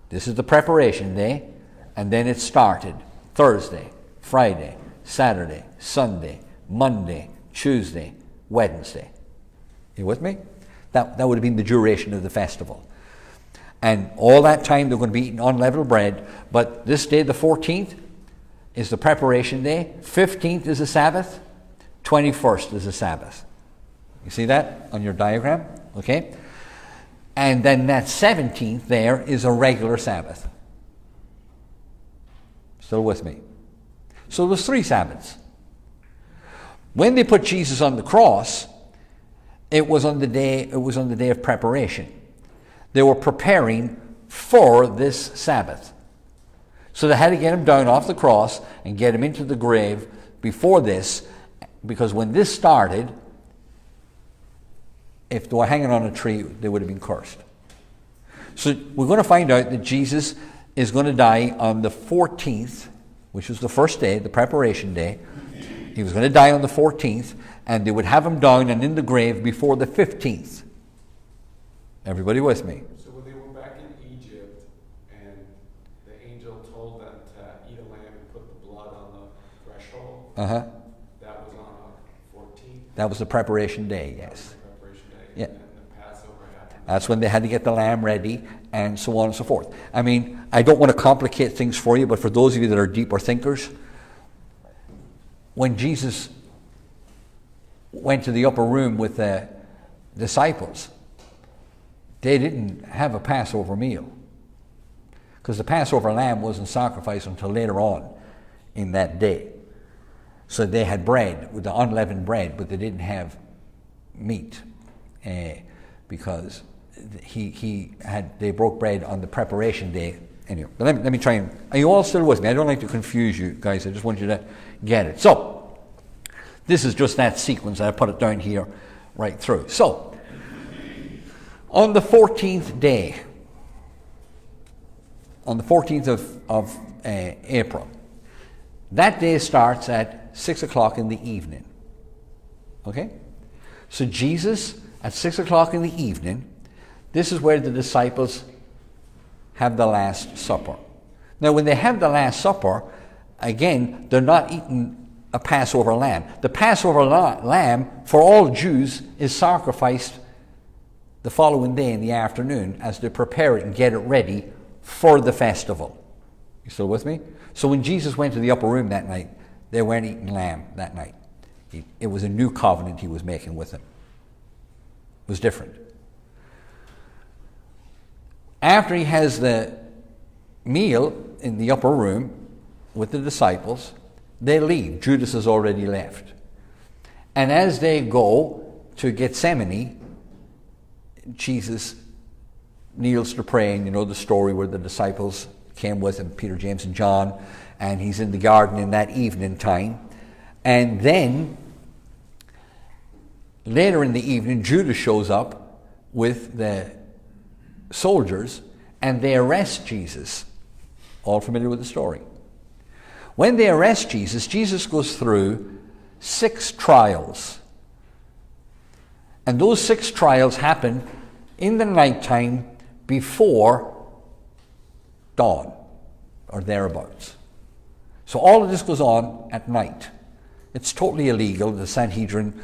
This is the preparation day. And then it started Thursday, Friday, Saturday, Sunday, Monday, Tuesday, Wednesday. You with me? That would have been the duration of the festival. And all that time they're going to be eating unleavened bread. But this day, the 14th, is the preparation day. 15th is the Sabbath. 21st is the Sabbath. You see that on your diagram? Okay? And then that 17th there is a regular Sabbath. Still with me? So there's 3 Sabbaths. When they put Jesus on the cross, it was on the day of preparation. They were preparing for this Sabbath. So they had to get him down off the cross and get him into the grave before this, because when this started, if they were hanging on a tree, they would have been cursed. So we're going to find out that Jesus is going to die on the 14th, which was the first day, the preparation day. He was going to die on the 14th, and they would have him down and in the grave before the 15th. Everybody with me? So when they were back in Egypt and the angel told them to eat a lamb and put the blood on the threshold, Uh-huh. that was on a 14th? That was the preparation day, That was yes. the preparation day. Yeah. And then the Passover happened. That's when they had to get the lamb ready, and so on and so forth. I mean, I don't want to complicate things for you, but for those of you that are deeper thinkers, when Jesus went to the upper room with the disciples, they didn't have a Passover meal, because the Passover lamb wasn't sacrificed until later on in that day. So they had bread, with the unleavened bread, but they didn't have meat, because they broke bread on the preparation day. Anyway, but let me try and, are you all still with me? I don't like to confuse you guys, I just want you to get it. So, this is just that sequence, I put it down here right through. So, on the 14th day, on the 14th of April, that day starts at 6 o'clock in the evening. Okay? So Jesus, at 6 o'clock in the evening, this is where the disciples have the Last Supper. Now, when they have the Last Supper, again, they're not eating a Passover lamb. The Passover lamb, for all Jews, is sacrificed the following day in the afternoon as they prepare it and get it ready for the festival. You still with me? So when Jesus went to the upper room that night, they weren't eating lamb that night. It was a new covenant he was making with them. It was different. After he has the meal in the upper room with the disciples, they leave. Judas has already left. And as they go to Gethsemane, Jesus kneels to pray, and you know the story where the disciples came with him, Peter, James, and John, and he's in the garden in that evening time. And then, later in the evening, Judas shows up with the soldiers, and they arrest Jesus. All familiar with the story. When they arrest Jesus, Jesus goes through 6 trials. And those 6 trials happen in the nighttime before dawn, or thereabouts. So all of this goes on at night. It's totally illegal. The Sanhedrin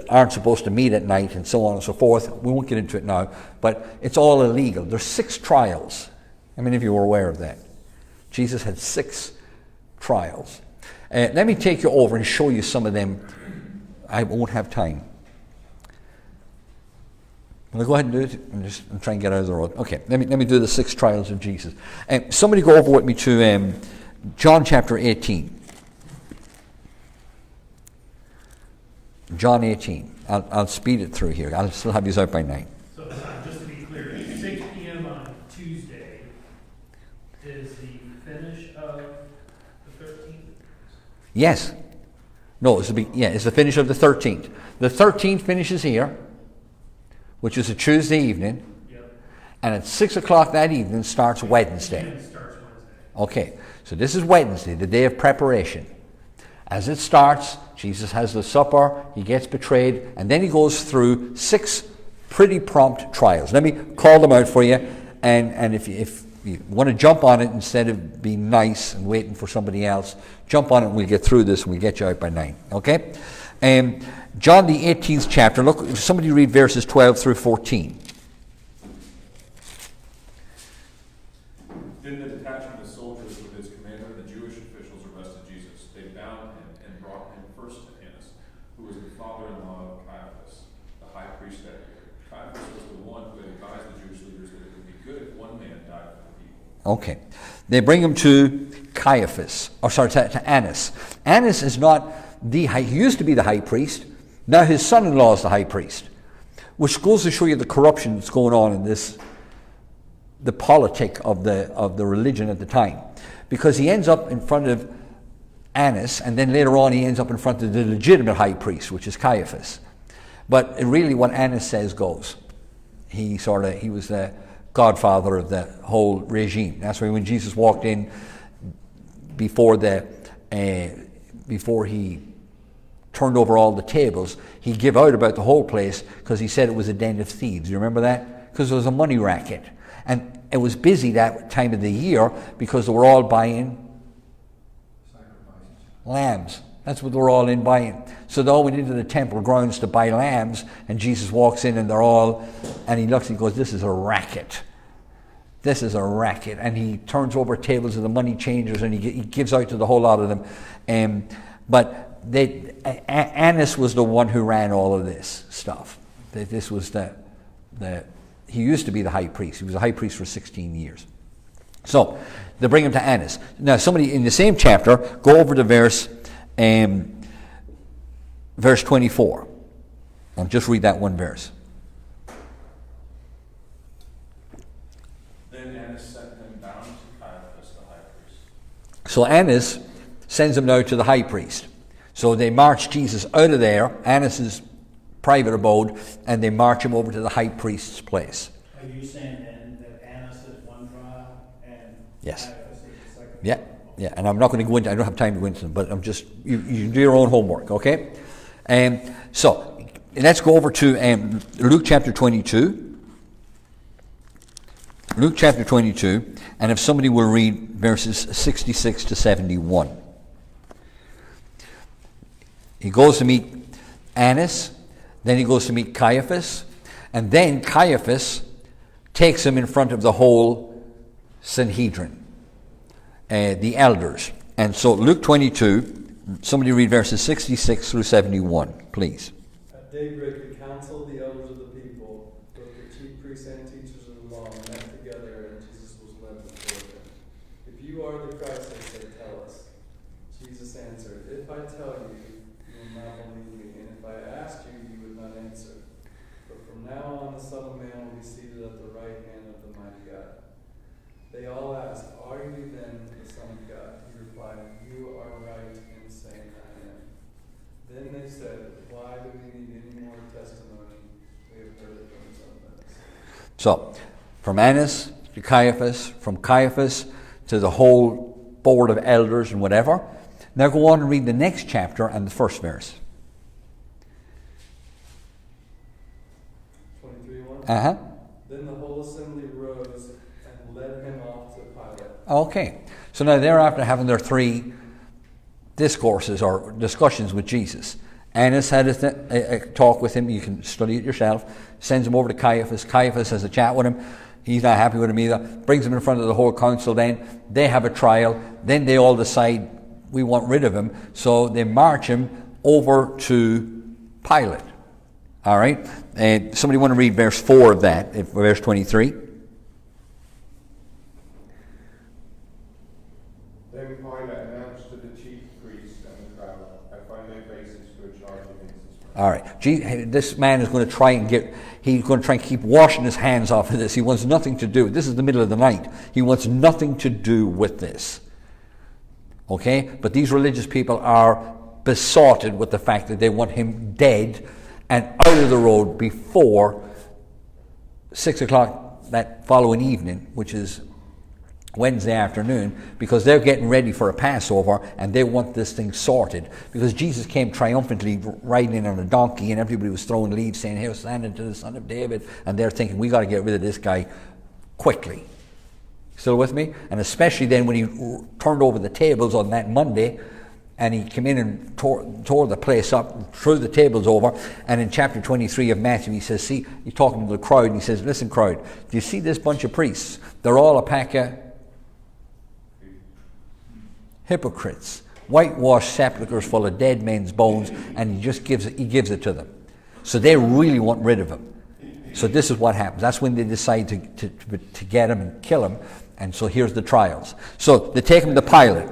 aren't supposed to meet at night, and so on and so forth. We won't get into it now, but it's all illegal. There's 6 trials. How many of you were aware of that? Jesus had 6 trials. Let me take you over and show you some of them. I won't have time. Will I go ahead and do it? I'm trying to get out of the road. Okay, let me do the 6 trials of Jesus. Somebody go over with me to John chapter 18. John 18. I'll speed it through here. I'll still have these out by 9. So just to be clear, 6 p.m. on Tuesday is the finish of the 13th? Yes. No, it's the finish of the 13th. The 13th finishes here, which is a Tuesday evening. Yep. And at 6 o'clock that evening starts Wednesday. It starts Wednesday. Okay, so this is Wednesday, the day of preparation. As it starts, Jesus has the supper, he gets betrayed, and then he goes through 6 pretty prompt trials. Let me call them out for you, and if you want to jump on it instead of being nice and waiting for somebody else, jump on it and we'll get through this and we'll get you out by 9. Okay? John the 18th chapter, look, somebody read verses 12 through 14. Then the detachment of soldiers with its commander and the Jewish officials arrested Jesus. They bound him and brought him first to Annas, who was the father-in-law of Caiaphas, the high priest that year. Caiaphas was the one who had advised the Jewish leaders that it would be good if one man died for the people. Okay. They bring him to Caiaphas, to Annas. Annas is not he used to be the high priest. Now his son-in-law is the high priest, which goes to show you the corruption that's going on in the politic of the religion at the time. Because he ends up in front of Annas, and then later on he ends up in front of the legitimate high priest, which is Caiaphas. But really what Annas says goes. He was the godfather of the whole regime. That's why when Jesus walked in before he turned over all the tables, he gave out about the whole place because he said it was a den of thieves. You remember that? Because it was a money racket. And it was busy that time of the year because they were all buying lambs. That's what they were all in buying. So they all went into the temple grounds to buy lambs, and Jesus walks in and and he looks and he goes, this is a racket. This is a racket. And he turns over tables of the money changers and he gives out to the whole lot of them. But Annas was the one who ran all of this stuff. This was he used to be the high priest. He was a high priest for 16 years. So they bring him to Annas. Now somebody in the same chapter, go over to verse 24. I'll just read that one verse. Then Annas sent him bound to Caiaphas, the high priest. So Annas sends him now to the high priest. So they march Jesus out of there, Annas' private abode, and they march him over to the high priest's place. Are you saying then that Annas is one trial and Yes. Caiaphas is the second? Yeah, and I'm not going to go into, I don't have time to go into them, but I'm just, you do your own homework, okay? So, let's go over to Luke chapter 22. Luke chapter 22, and if somebody will read verses 66 to 71. He goes to meet Annas, then he goes to meet Caiaphas, and then Caiaphas takes him in front of the whole Sanhedrin, the elders. And so Luke 22, somebody read verses 66 through 71, please. At daybreak, the council, the elders of the people, both the chief priests and teachers of the law, met together, and Jesus was led before them. If you are the Christ, they said, tell us. Jesus answered, if I tell you, you will not believe me, and if I asked you, you would not answer. But from now on, the Son of Man will be seated at the right hand of the mighty God. They all asked, are you then the Son of God? He replied, you are right in saying I am. Then they said, why do we need any more testimony? We have heard it from his own lips. So, from Annas to Caiaphas, from Caiaphas to the whole board of elders and whatever. Now go on and read the next chapter and the first verse. 23:1. Then the whole assembly rose and led him off to Pilate. Okay. So now they're after having their three discourses or discussions with Jesus. Annas had a talk with him. You can study it yourself. Sends him over to Caiaphas. Caiaphas has a chat with him. He's not happy with him either. Brings him in front of the whole council then. They have a trial. Then they all decide we want rid of him. So they march him over to Pilate. All right. Somebody want to read verse 4 of that, verse 23? Then Pilate announced to the chief priests and the crowd, I find no basis for a charge against this man. All right. This man is going to try and he's going to try and keep washing his hands off of this. He wants nothing to do. This is the middle of the night. He wants nothing to do with this. Okay? But these religious people are besotted with the fact that they want him dead and out of the road before 6 o'clock that following evening, which is Wednesday afternoon, because they're getting ready for a Passover and they want this thing sorted. Because Jesus came triumphantly riding in on a donkey and everybody was throwing leaves saying, "Hail, Hosanna to the Son of David." And they're thinking, we got to get rid of this guy quickly. Still with me? And especially then when he turned over the tables on that Monday and he came in and tore the place up, threw the tables over. And in chapter 23 of Matthew, he says, see, he's talking to the crowd and he says, "Listen, crowd, do you see this bunch of priests? They're all a pack of hypocrites, whitewashed sepulchres full of dead men's bones," and he gives it to them. So they really want rid of him. So this is what happens. That's when they decide to get him and kill him. And so here's the trials. So they take him to Pilate.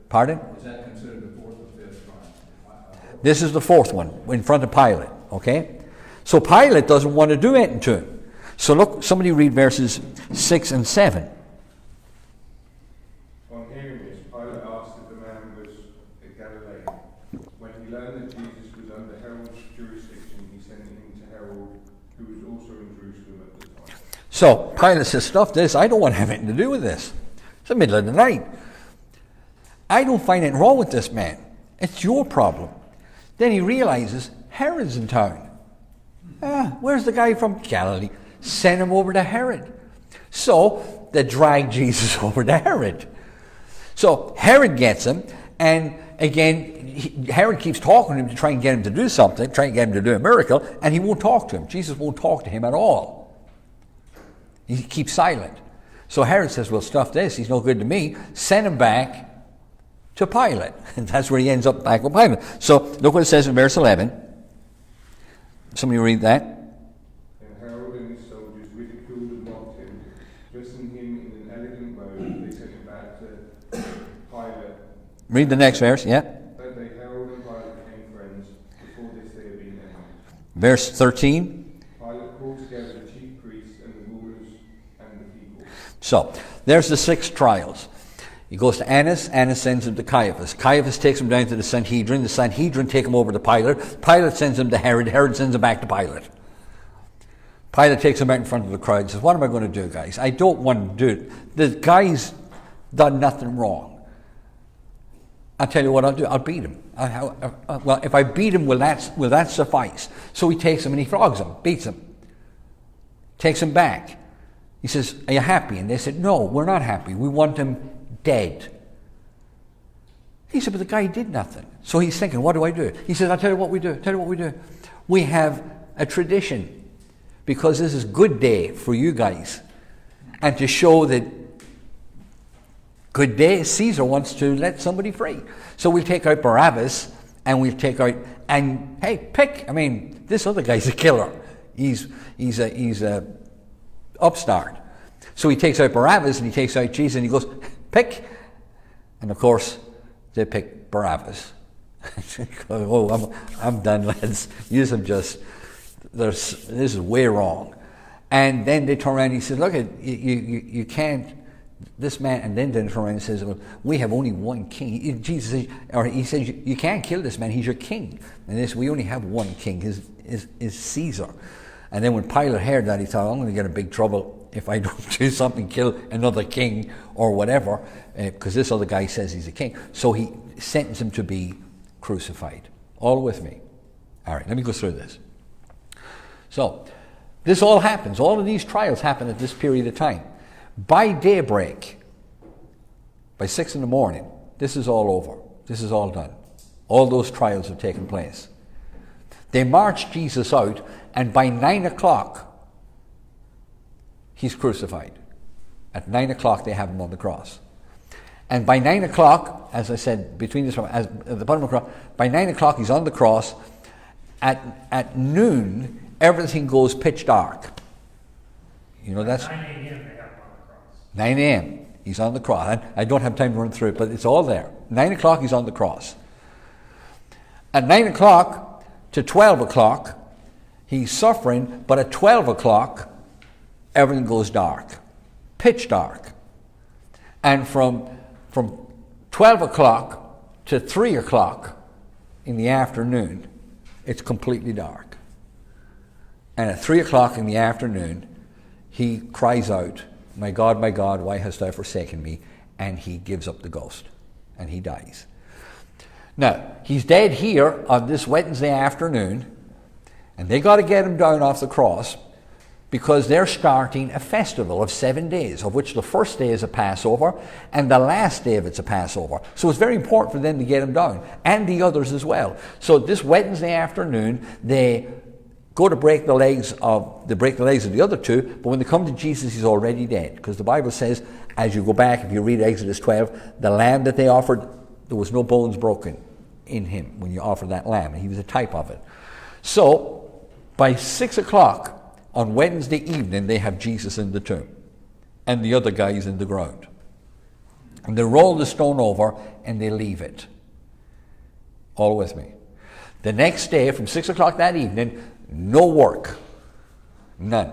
Pardon? Is that considered the fourth or fifth trial? This is the fourth one in front of Pilate. Okay? So Pilate doesn't want to do anything to him. So look, somebody read verses 6 and 7. On hearing this, Pilate asked if the man was a Galilean. When he learned that Jesus was under Herod's jurisdiction, he sent him to Herod, who was also in Jerusalem at the time. So Pilate says, "Stuff this. I don't want to have anything to do with this. It's the middle of the night. I don't find anything wrong with this man. It's your problem." Then he realizes Herod's in town. Where's the guy from Galilee? Send him over to Herod. So they drag Jesus over to Herod. So Herod gets him, and again, Herod keeps talking to him to try and get him to do something, trying to get him to do a miracle, and he won't talk to him. Jesus won't talk to him at all. He keeps silent. So Herod says, "Well, stuff this. He's no good to me. Send him back to Pilate." And that's where he ends up, back with Pilate. So look what it says in verse 11. Somebody read that. And Herod and his soldiers ridiculed and mocked him, dressing him in an elegant robe. They sent him back to Pilate. Read the next verse, yeah. That day Herod and Pilate became friends. Before this they had been enemies. Verse 13. Pilate called together the chief priests and the rulers and the people. So there's the 6 trials. He goes to Annas. Annas sends him to Caiaphas. Caiaphas takes him down to the Sanhedrin. The Sanhedrin take him over to Pilate. Pilate sends him to Herod. Herod sends him back to Pilate. Pilate takes him out in front of the crowd and says, "What am I going to do, guys? I don't want to do it. The guy's done nothing wrong. I'll tell you what I'll do. I'll beat him. Well, if I beat him, will that suffice?" So he takes him and he flogs him, beats him, takes him back. He says, "Are you happy?" And they said, "No, we're not happy. We want him dead." He said, "But the guy did nothing." So he's thinking, what do I do? He says, "I'll tell you what we do. We have a tradition, because this is Good Day for you guys. And to show that Good Day, Caesar wants to let somebody free. So we'll take out Barabbas, and we'll take out, and hey, pick. I mean, this other guy's a killer. He's a upstart. So he takes out Barabbas and he takes out Jesus and he goes, pick. And of course, they pick Barabbas. Oh, I'm done, lads. This is way wrong. And then they turn around and he says, look, you can't, this man, and then they turn around and says, well, we have only one king. Jesus says, or he says, you can't kill this man, he's your king. And they say, we only have one king, is Caesar. And then when Pilate heard that, he thought, I'm going to get in big trouble if I don't do something, kill another king or whatever, because this other guy says he's a king. So he sentenced him to be crucified. All with me? All right, let me go through this. So, this all happens. All of these trials happen at this period of time. By daybreak, by 6 in the morning, this is all over. This is all done. All those trials have taken place. They march Jesus out, and by 9 o'clock, he's crucified. At 9 o'clock, they have him on the cross. And by 9 o'clock, as I said, between this, at the bottom of the cross, by 9 o'clock, he's on the cross. At noon, everything goes pitch dark. You know, that's 9 a.m. they have him on the cross. 9 a.m. He's on the cross. I don't have time to run through it, but it's all there. 9 o'clock, he's on the cross. At 9 o'clock to 12 o'clock, he's suffering, but at 12 o'clock, everything goes dark. Pitch dark. And from 12 o'clock to 3 o'clock in the afternoon, it's completely dark. And at 3 o'clock in the afternoon, he cries out, my God, why hast thou forsaken me? And he gives up the ghost, and he dies. Now, he's dead here on this Wednesday afternoon, and they got to get him down off the cross because they're starting a festival of 7 days, of which the first day is a Passover, and the last day of it's a Passover. So it's very important for them to get him down, and the others as well. So this Wednesday afternoon, they go to break the legs of the other two, but when they come to Jesus, he's already dead. Because the Bible says, as you go back, if you read Exodus 12, the lamb that they offered, there was no bones broken in him when you offered that lamb. He was a type of it. So, by 6 o'clock on Wednesday evening, they have Jesus in the tomb, and the other guys in the ground. And they roll the stone over, and they leave it. All with me. The next day, from 6 o'clock that evening, no work. None.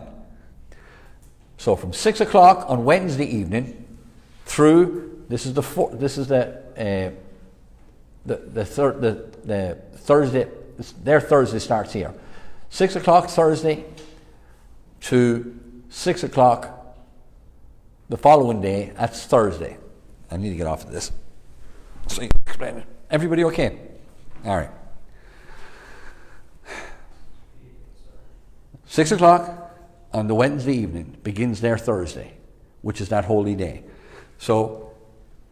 So from 6 o'clock on Wednesday evening through, the Thursday, their Thursday starts here. 6 o'clock Thursday to 6 o'clock the following day, that's Thursday. I need to get off of this so you can explain it. Everybody okay? All right. 6 o'clock on the Wednesday evening begins their Thursday, which is that holy day. So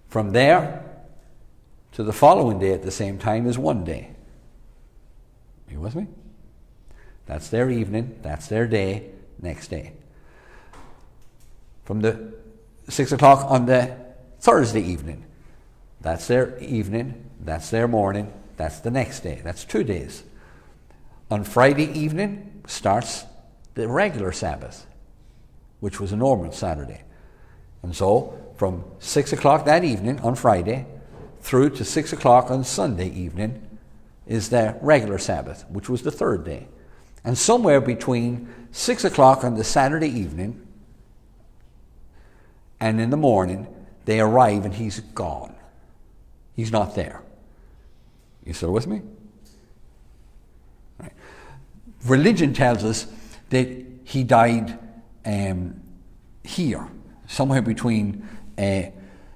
from there to the following day at the same time is one day. Are you with me? That's their evening, that's their day, next day. From the 6 o'clock on the Thursday evening, that's their evening, that's their morning, that's the next day. That's 2 days. On Friday evening starts the regular Sabbath, which was a normal Saturday. And so from 6 o'clock that evening on Friday through to 6 o'clock on Sunday evening is the regular Sabbath, which was the third day. And somewhere between 6 o'clock on the Saturday evening and in the morning, they arrive and he's gone. He's not there. You still with me? Right. Religion tells us that he died here, somewhere between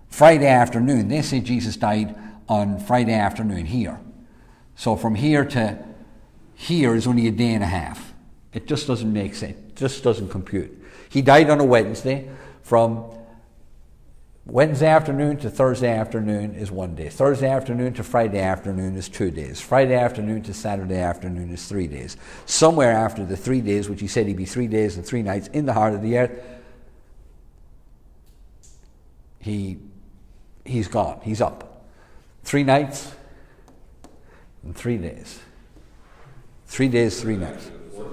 Friday afternoon. They say Jesus died on Friday afternoon here. So from here to here is only a day and a half. It just doesn't make sense. It just doesn't compute. He died on a Wednesday. From Wednesday afternoon to Thursday afternoon is 1 day. Thursday afternoon to Friday afternoon is 2 days. Friday afternoon to Saturday afternoon is 3 days. Somewhere after the 3 days, which he said he'd be 3 days and 3 nights in the heart of the earth, he's gone. He's up. 3 nights and 3 days. 3 days, 3 nights. The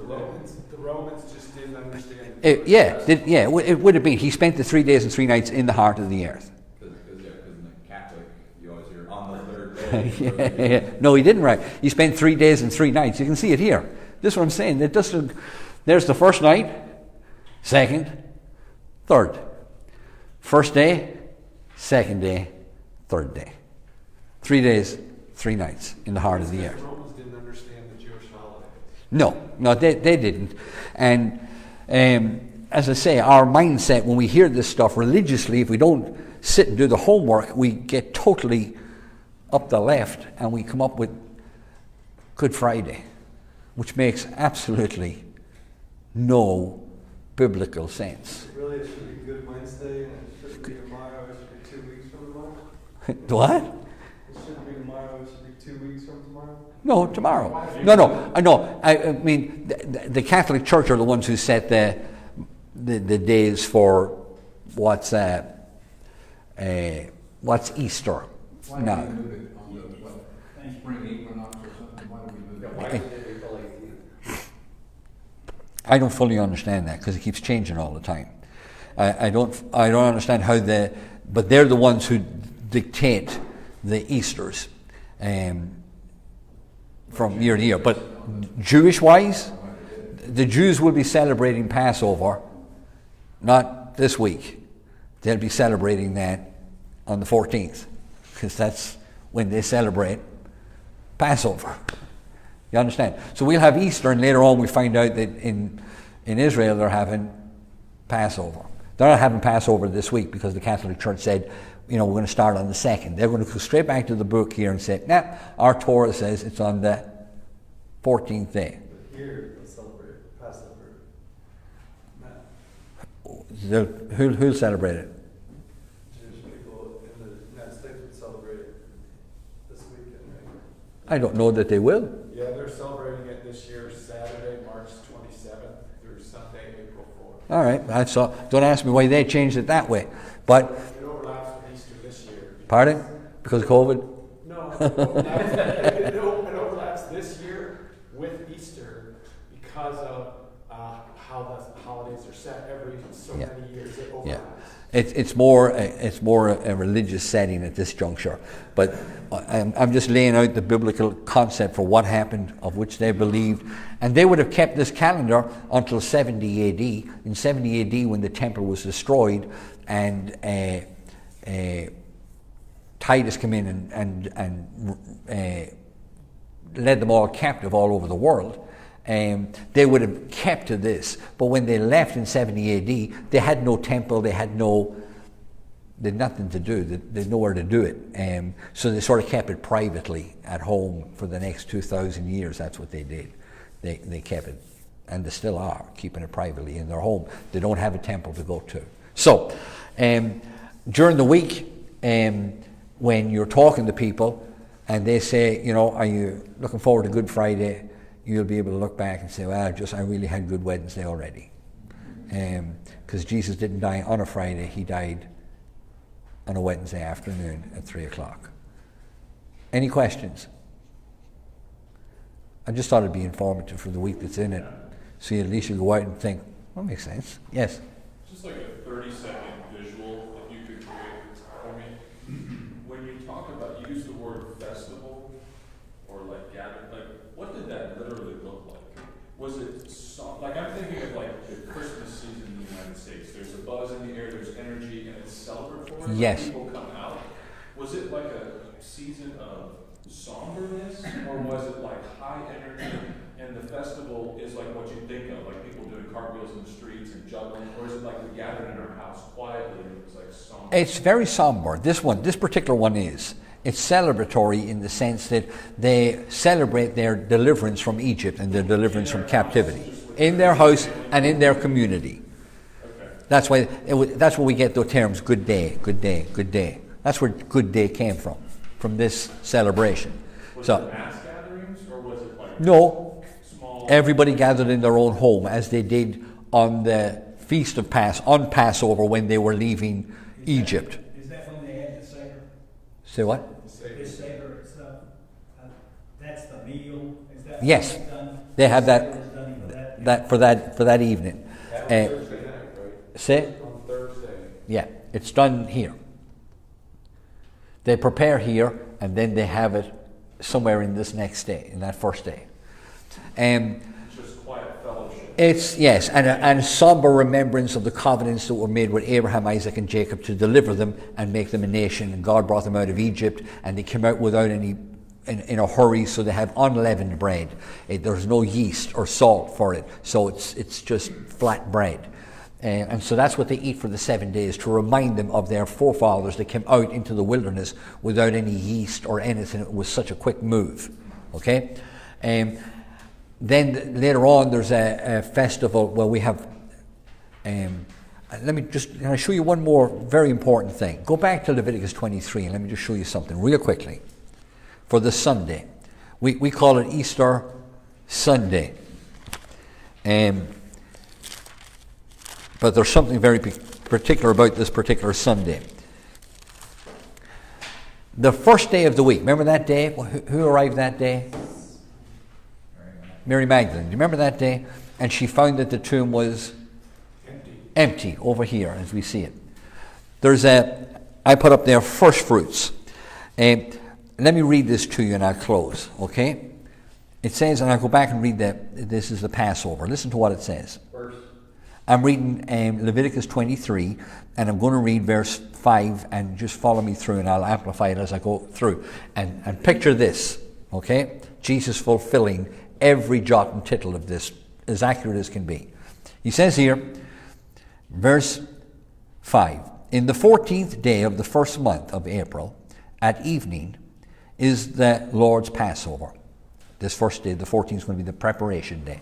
Romans just didn't understand. It would have been. He spent the 3 days and 3 nights in the heart of the earth. Because in the Catholic, you always hear on the third day. Yeah. No, he didn't write. He spent 3 days and 3 nights. You can see it here. This is what I'm saying. There's the first night, second, third. First day, second day, third day. 3 days, 3 nights in the heart of the earth. The Romans didn't understand the Jewish holidays. No, they didn't. And as I say, our mindset when we hear this stuff religiously, if we don't sit and do the homework, we get totally up the left and we come up with Good Friday, which makes absolutely no biblical sense. Really, it should be Good Wednesday, and it shouldn't be tomorrow. It should be 2 weeks from tomorrow. What? It shouldn't be tomorrow. It should be 2 weeks from tomorrow. No, tomorrow. No. I mean, the Catholic Church are the ones who set the days for what's Easter Why now. do we move it on the spring equinox or something? Why do we move it? Why is it April 18th? I don't fully understand that because it keeps changing all the time. I don't understand how but they're the ones who dictate the Easters from year to year. But Jewish-wise, the Jews will be celebrating Passover, not this week. They'll be celebrating that on the 14th, because that's when they celebrate Passover. You understand? So we'll have Easter, and later on we find out that in Israel they're having Passover. They're not having Passover this week because the Catholic Church said, we're going to start on the 2nd. They're going to go straight back to the book here and say, our Torah says it's on the 14th day. But here, they'll celebrate Passover. Who'll celebrate it? Jewish people in the United States would celebrate it this weekend, right? I don't know that they will. Yeah, they're celebrating it this year, Saturday, March 27th through Sunday, April 4th. All right, don't ask me why they changed it that way. But, It overlaps with Easter this year. pardon? Because of COVID? No, it overlaps this year with Easter because of how the holidays are set every so Yeah. many years. It Yeah. overlaps. It's more a religious setting at this juncture, but I'm just laying out the biblical concept for what happened, of which they believed, and they would have kept this calendar until 70 A.D. In 70 A.D., when the temple was destroyed, and Titus came in and led them all captive all over the world. They would have kept to this, but when they left in 70 A.D., they had no temple, they had nothing to do, they had nowhere to do it. So they sort of kept it privately at home for the next 2,000 years. That's what they did. They kept it, and they still are, keeping it privately in their home. They don't have a temple to go to. So, during the week, when you're talking to people, and they say, are you looking forward to Good Friday? You'll be able to look back and say, well, I really had Good Wednesday already. Because Jesus didn't die on a Friday, he died on a Wednesday afternoon at 3 o'clock. Any questions? I just thought it'd be informative for the week that's in it. So at least you go out and think, well, that makes sense. Yes? Just like a 30-second visual, if you could create this for me. When you talk about, you use the word festival, or like gather, like what did that literally look like? Was it like, I'm thinking of like the Christmas season in the United States. There's a buzz in the air, there's energy, and it's celebratory. Yes. People come out. Was it like a season of somberness, or was it like high energy? And the festival is like what you think of, like people doing cartwheels in the streets and juggling, or is it like we gathered in our house quietly and it was like somber? It's very somber. This particular one is. It's celebratory in the sense that they celebrate their deliverance from Egypt and their deliverance from captivity in their house and in their community. Okay. That's why that's where we get the terms "good day, good day, good day." That's where "good day" came from this celebration. Was So it mass gatherings, or was it like no, small? everybody gathered in their own home as they did on the feast of Passover when they were leaving Egypt. Is that when they had the Seder? Say what? The Seder itself? That's the meal? Is that Yes. when it's done? They have that- Seder is done for that? For that evening. Thursday night, right? Say? On Thursday. Yeah, it's done here. They prepare here, and then they have it somewhere in this next day, in that first day. Just quiet fellowship. It's, yes, and a somber remembrance of the covenants that were made with Abraham, Isaac, and Jacob to deliver them and make them a nation. And God brought them out of Egypt, and they came out without any, in a hurry, so they have unleavened bread. There's no yeast or salt for it, so it's just flat bread. And so that's what they eat for the 7 days, to remind them of their forefathers that came out into the wilderness without any yeast or anything. It was such a quick move. Okay? Then later on, there's a festival where we have. Can I show you one more very important thing? Go back to Leviticus 23 and let me just show you something real quickly. For the Sunday, we call it Easter Sunday. But there's something very particular about this particular Sunday. The first day of the week, remember that day? Who arrived that day? Mary Magdalene. Do you remember that day? And she found that the tomb was empty over here as we see it. I put up there first fruits. Let me read this to you and I'll close, okay? It says, and I'll go back and read that. This is the Passover. Listen to what it says. First. I'm reading Leviticus 23, and I'm going to read verse 5, and just follow me through, and I'll amplify it as I go through. And picture this, okay? Jesus fulfilling every jot and tittle of this, as accurate as can be. He says here, verse 5. In the 14th day of the first month of April, at evening, is the Lord's Passover. This first day, the 14th, is going to be the preparation day.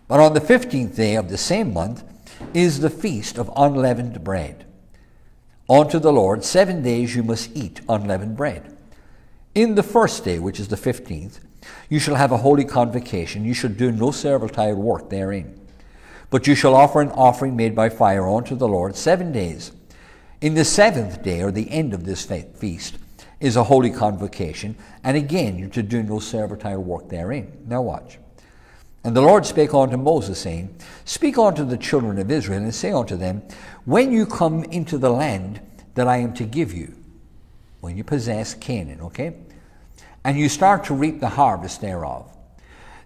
But on the 15th day of the same month is the feast of unleavened bread. Unto the Lord 7 days you must eat unleavened bread. In the first day, which is the 15th, you shall have a holy convocation. You shall do no servile work therein. But you shall offer an offering made by fire unto the Lord 7 days. In the 7th day, or the end of this feast, is a holy convocation, and again you're to do no servile work therein. Now watch. And the Lord spake unto Moses, saying, Speak unto the children of Israel, and say unto them, When you come into the land that I am to give you, when you possess Canaan, okay? And you start to reap the harvest thereof,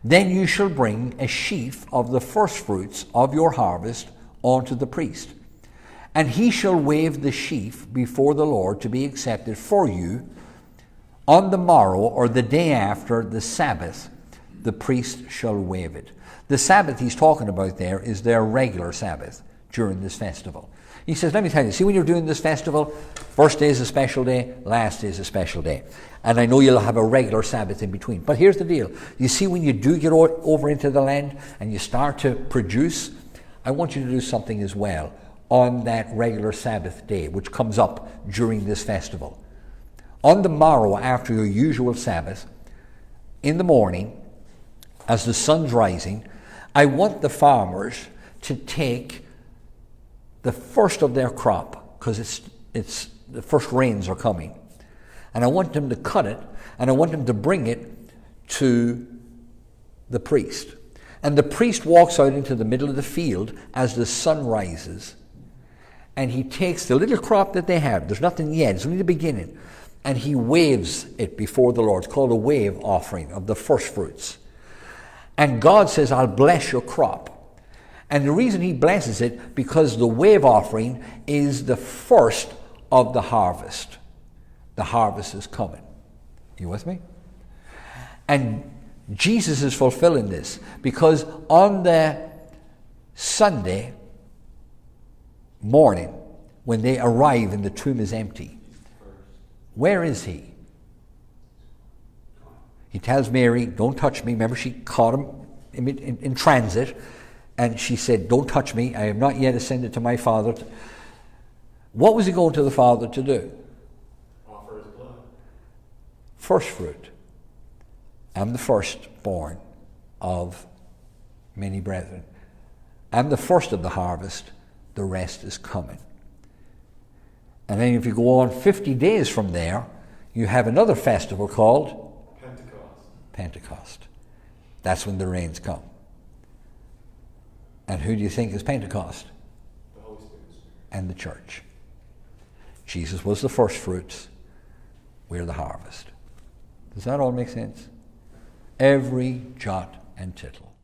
then you shall bring a sheaf of the firstfruits of your harvest unto the priest. And he shall wave the sheaf before the Lord to be accepted for you on the morrow, or the day after the Sabbath, the priest shall wave it. The Sabbath he's talking about there is their regular Sabbath during this festival. He says, let me tell you, see when you're doing this festival, first day is a special day, last day is a special day. And I know you'll have a regular Sabbath in between. But here's the deal. You see when you do get over into the land and you start to produce, I want you to do something as well on that regular Sabbath day, which comes up during this festival. On the morrow after your usual Sabbath, in the morning, as the sun's rising, I want the farmers to take the first of their crop, because it's the first rains are coming. And I want them to cut it, and I want them to bring it to the priest. And the priest walks out into the middle of the field as the sun rises, and he takes the little crop that they have, there's nothing yet, it's only the beginning, and he waves it before the Lord. It's called a wave offering of the first fruits. And God says, I'll bless your crop. And the reason he blesses it, because the wave offering is the first of the harvest. The harvest is coming. You with me? And Jesus is fulfilling this, because on the Sunday morning, when they arrive and the tomb is empty, where is he? He tells Mary, don't touch me. Remember, she caught him in transit, and she said, don't touch me. I have not yet ascended to my Father. What was he going to the Father to do? Offer his blood. First fruit. I'm the firstborn of many brethren. I'm the first of the harvest. The rest is coming. And then if you go on 50 days from there, you have another festival called Pentecost. That's when the rains come. And who do you think is Pentecost? The Holy Spirit. And the church. Jesus was the first fruits. We're the harvest. Does that all make sense? Every jot and tittle.